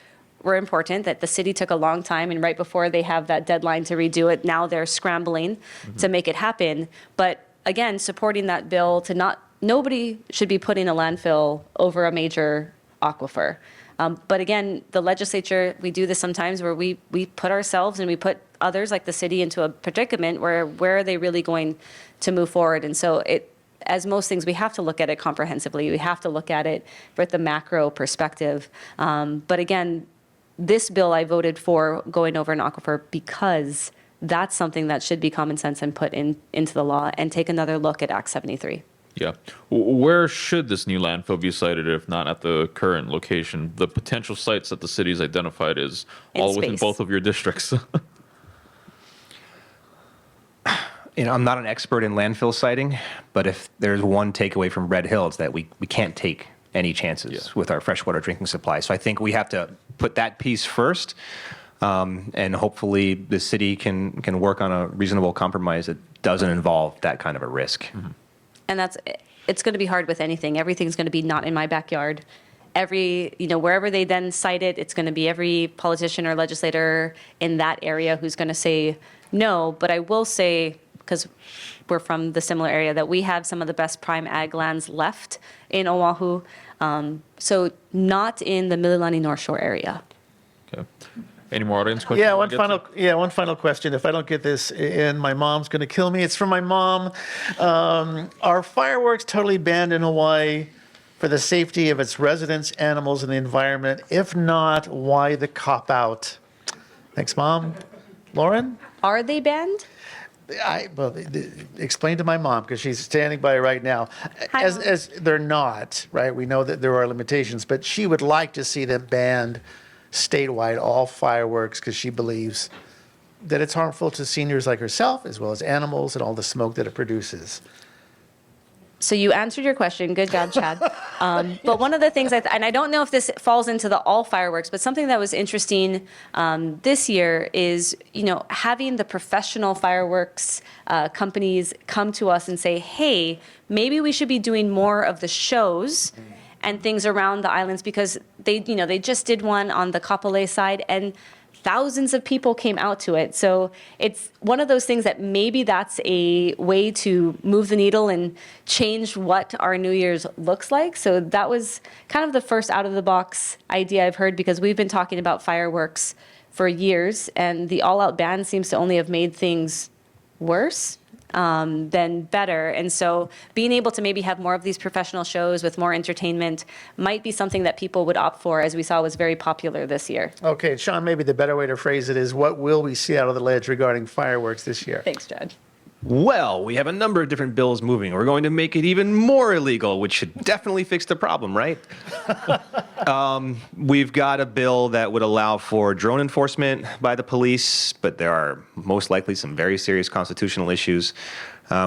were important, that the city took a long time, and right before they have that deadline to redo it, now they're scrambling to make it happen. But again, supporting that bill to nobody should be putting a landfill over a major aquifer. But again, the legislature, we do this sometimes where we put ourselves and we put others like the city into a predicament where are they really going to move forward? And so as most things, we have to look at it comprehensively. We have to look at it with the macro perspective. But again, this bill I voted for going over an aquifer because that's something that should be common sense and put into the law, and take another look at Act 73. Yeah. Where should this new landfill be sited if not at the current location? The potential sites that the city's identified is all within both of your districts. I'm not an expert in landfill siting, but if there's one takeaway from Red Hill, it's that we can't take any chances with our freshwater drinking supply. So I think we have to put that piece first, and hopefully the city can work on a reasonable compromise that doesn't involve that kind of a risk. Mm-hmm. And it's going to be hard with anything. Everything's going to be not in my backyard. Wherever they then cite it, it's going to be every politician or legislator in that area who's going to say no. But I will say, because we're from the similar area, that we have some of the best prime ag lands left in Oahu. So not in the Mililani North Shore area. Okay. Any more audience questions? One final question. If I don't get this in, my mom's going to kill me. It's from my mom. Are fireworks totally banned in Hawaii for the safety of its residents, animals, and the environment? If not, why the cop-out? Thanks, Mom. Lauren? Are they banned? Explain to my mom, because she's standing by right now. Hi, Mom. As they're not, right? We know that there are limitations, but she would like to see them banned statewide, all fireworks, because she believes that it's harmful to seniors like herself, as well as animals and all the smoke that it produces. So you answered your question. Good job, Chad. But one of the things, and I don't know if this falls into the all fireworks, but something that was interesting this year is, having the professional fireworks companies come to us and say, hey, maybe we should be doing more of the shows and things around the islands, because they just did one on the Kapolei side, and thousands of people came out to it. So it's one of those things that maybe that's a way to move the needle and change what our New Year's looks like. So that was kind of the first out-of-the-box idea I've heard, because we've been talking about fireworks for years, and the all-out ban seems to only have made things worse. then better. And so being able to maybe have more of these professional shows with more entertainment might be something that people would opt for, as we saw was very popular this year. Okay, Sean, maybe the better way to phrase it is, what will we see out of the ledge regarding fireworks this year? Thanks, Chad. Well, we have a number of different bills moving. We're going to make it even more illegal, which should definitely fix the problem, right? We've got a bill that would allow for drone enforcement by the police, but there are most likely some very serious constitutional issues.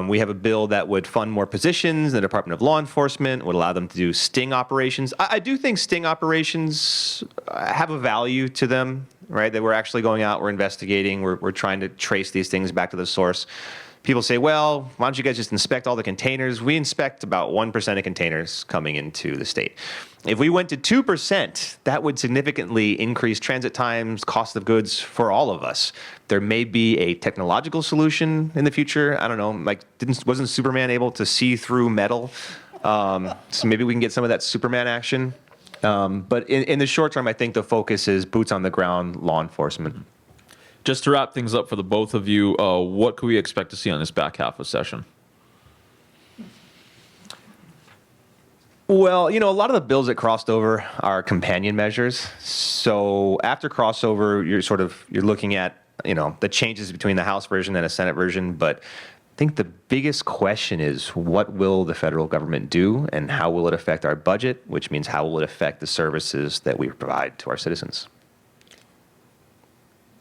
We have a bill that would fund more positions in the Department of Law Enforcement, would allow them to do sting operations. I do think sting operations have a value to them, right? That we're actually going out, we're investigating, we're trying to trace these things back to the source. People say, well, why don't you guys just inspect all the containers? We inspect about 1% of containers coming into the state. If we went to 2%, that would significantly increase transit times, cost of goods for all of us. There may be a technological solution in the future. I don't know, like wasn't Superman able to see through metal? So maybe we can get some of that Superman action. But in the short term, I think the focus is boots on the ground law enforcement. Just to wrap things up for the both of you, what could we expect to see on this back half of session? Well, a lot of the bills that crossed over are companion measures. So after crossover, you're looking at, the changes between the House version and a Senate version. But I think the biggest question is, what will the federal government do and how will it affect our budget, which means how will it affect the services that we provide to our citizens?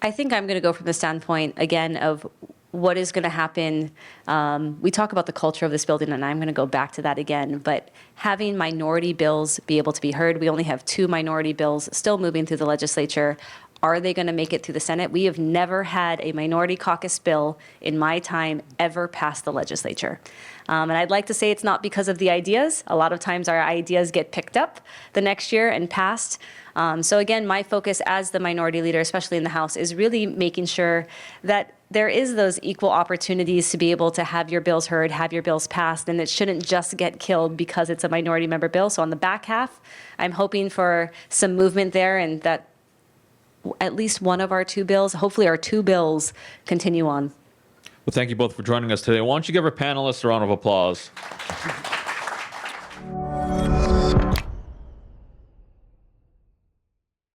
I think I'm going to go from the standpoint, again, of what is going to happen. We talk about the culture of this building, and I'm going to go back to that again. But having minority bills be able to be heard, we only have 2 minority bills still moving through the legislature. Are they going to make it through the Senate? We have never had a minority caucus bill in my time ever pass the legislature. And I'd like to say it's not because of the ideas. A lot of times our ideas get picked up the next year and passed. So again, my focus as the minority leader, especially in the House, is really making sure that there is those equal opportunities to be able to have your bills heard, have your bills passed, and it shouldn't just get killed because it's a minority member bill. So on the back half, I'm hoping for some movement there and that at least one of our 2 bills, hopefully our 2 bills, continue on. Well, thank you both for joining us today. Why don't you give our panelists a round of applause?